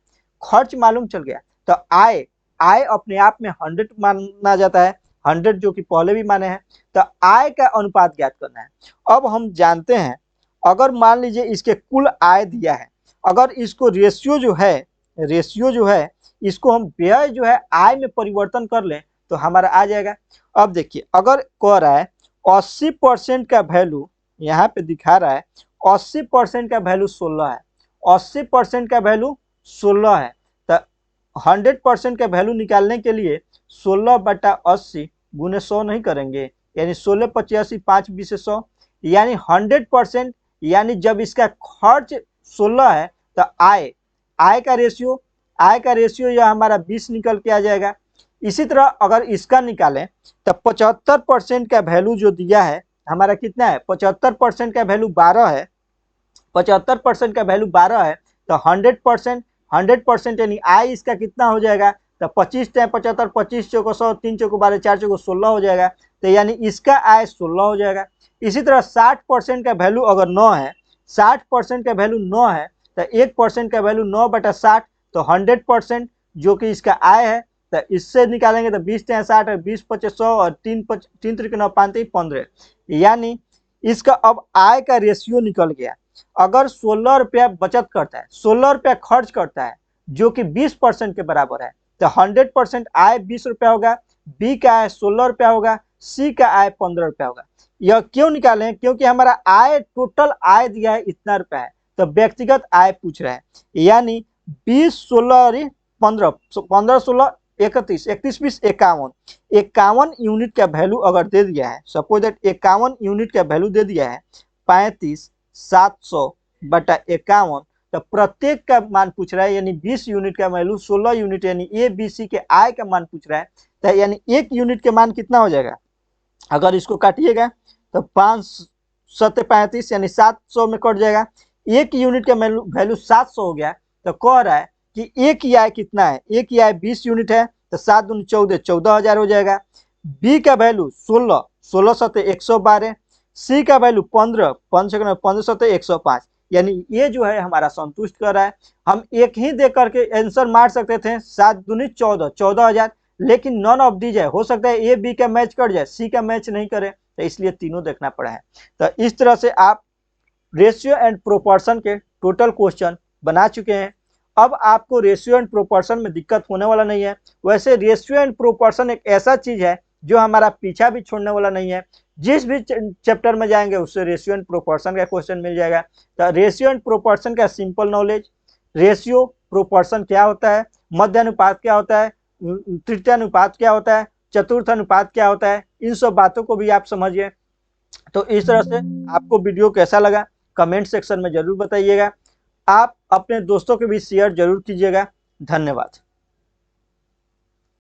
Speaker 1: खर्च मालूम चल गया, तो आय, आय अपने आप में 100 माना जाता है, 100 जो कि पहले भी माने हैं। तो आय का अनुपात ज्ञात करना है। अब हम जानते हैं अगर मान लीजिए इसके कुल आय दिया है, अगर इसको रेशियो जो है इसको हम व्यय जो है आय में परिवर्तन कर लें तो हमारा आ जाएगा। अब देखिए अगर कह रहा है 80% का वैल्यू, यहाँ पे दिखा रहा है 80% का वैल्यू 16 है, 80% का वैल्यू 16 है, तो 100% का वैल्यू निकालने के लिए 16/80 गुने 100 नहीं करेंगे, यानी 16 25 80 5 20 100, यानी 100%। यानी जब इसका खर्च 16 है तो आय का रेशियो यह हमारा 20 निकल के आ जाएगा। इसी तरह अगर इसका निकालें तो 75% का वैल्यू जो दिया है हमारा कितना है, 75% का वैल्यू 12 है, 75% का वैल्यू 12 है, तो 100% यानी आय इसका कितना हो जाएगा, तो 25 टाइम 75, 25 चौको 100, 3 चौको 12, 4 चौको 16 हो जाएगा, तो यानी इसका आय 16 हो जाएगा। इसी तरह 60% का वैल्यू अगर 9 है, 60% का वैल्यू 9 है, तो 1% का वैल्यू 9/60, तो 100% जो कि इसका आय है, तो इससे निकालेंगे तो 20 टाइम 60 है, 20 25 100 और 3 3 9 5 15, यानी इसका अब आय का रेशियो निकल गया। अगर 16 रुपया बचत करता है, 16 रुपया खर्च करता है, जो कि 20% के बराबर है, तो 100% आय 20 रुपया होगा, बी का आय 16 रुपया होगा, सी का आय 15 रुपया होगा। यह क्यों निकालें, क्योंकि हमारा आय, टोटल आय दिया है इतना रुपया है, तो व्यक्तिगत आय पूछ रहा है। यानी 20 16 और 15, 15 16 31, 31 20 51, 51 यूनिट का वैल्यू अगर दे दिया है, सपोज दैट 51 यूनिट का वैल्यू दे दिया है 35,700/51, तो प्रत्येक का मान पूछ रहा है, यानी 20 यूनिट का वैल्यू 16 यूनिट, यानी ए बी सी के आय का मान पूछ रहा है। तो यानी 1 यूनिट के मान कितना हो जाएगा, अगर इसको काटिएगा तो 5 7 35, यानी 700 में कट जाएगा। 1 यूनिट का वैल्यू 700 हो गया, तो कह रहा है कि एक की आय कितना है, एक की आय 20 यूनिट है, तो 7 दूनी 14, 14,000 हो जाएगा। बी का वैल्यू 16, 16 सत्ते 112, सी का वैल्यू 15, 15 सत्ते 105, यानी ये जो है हमारा संतुष्ट कर रहा है। हम एक ही दे करके आंसर मार सकते थे, 7 दूनी 14, 14,000, लेकिन नॉन ऑफ दीज है, हो सकता है ए बी का मैच कर जाए, सी का मैच नहीं करे, तो इसलिए तीनों देखना पड़ा है। तो इस तरह से आप रेशियो एंड प्रोपोर्शन के टोटल क्वेश्चन बना चुके हैं। अब आपको रेशियो एंड प्रोपोर्शन में दिक्कत होने वाला नहीं है। वैसे रेशियो एंड प्रोपोर्शन एक ऐसा चीज है जो हमारा पीछा भी छोड़ने वाला नहीं है। जिस भी चैप्टर में जाएंगे उससे रेशियो एंड प्रोपोर्शन का क्वेश्चन मिल जाएगा। तो रेशियो एंड प्रोपोर्शन का सिंपल नॉलेज, रेशियो प्रोपोर्शन क्या होता है, मध्यानुपात क्या होता है, तृतीयानुपात क्या होता है, चतुर्थ अनुपात क्या होता है, इन सब बातों को भी आप समझिए। तो इस तरह से आपको वीडियो कैसा लगा कमेंट सेक्शन में जरूर बताइएगा। आप अपने दोस्तों के बीच शेयर जरूर कीजिएगा। धन्यवाद।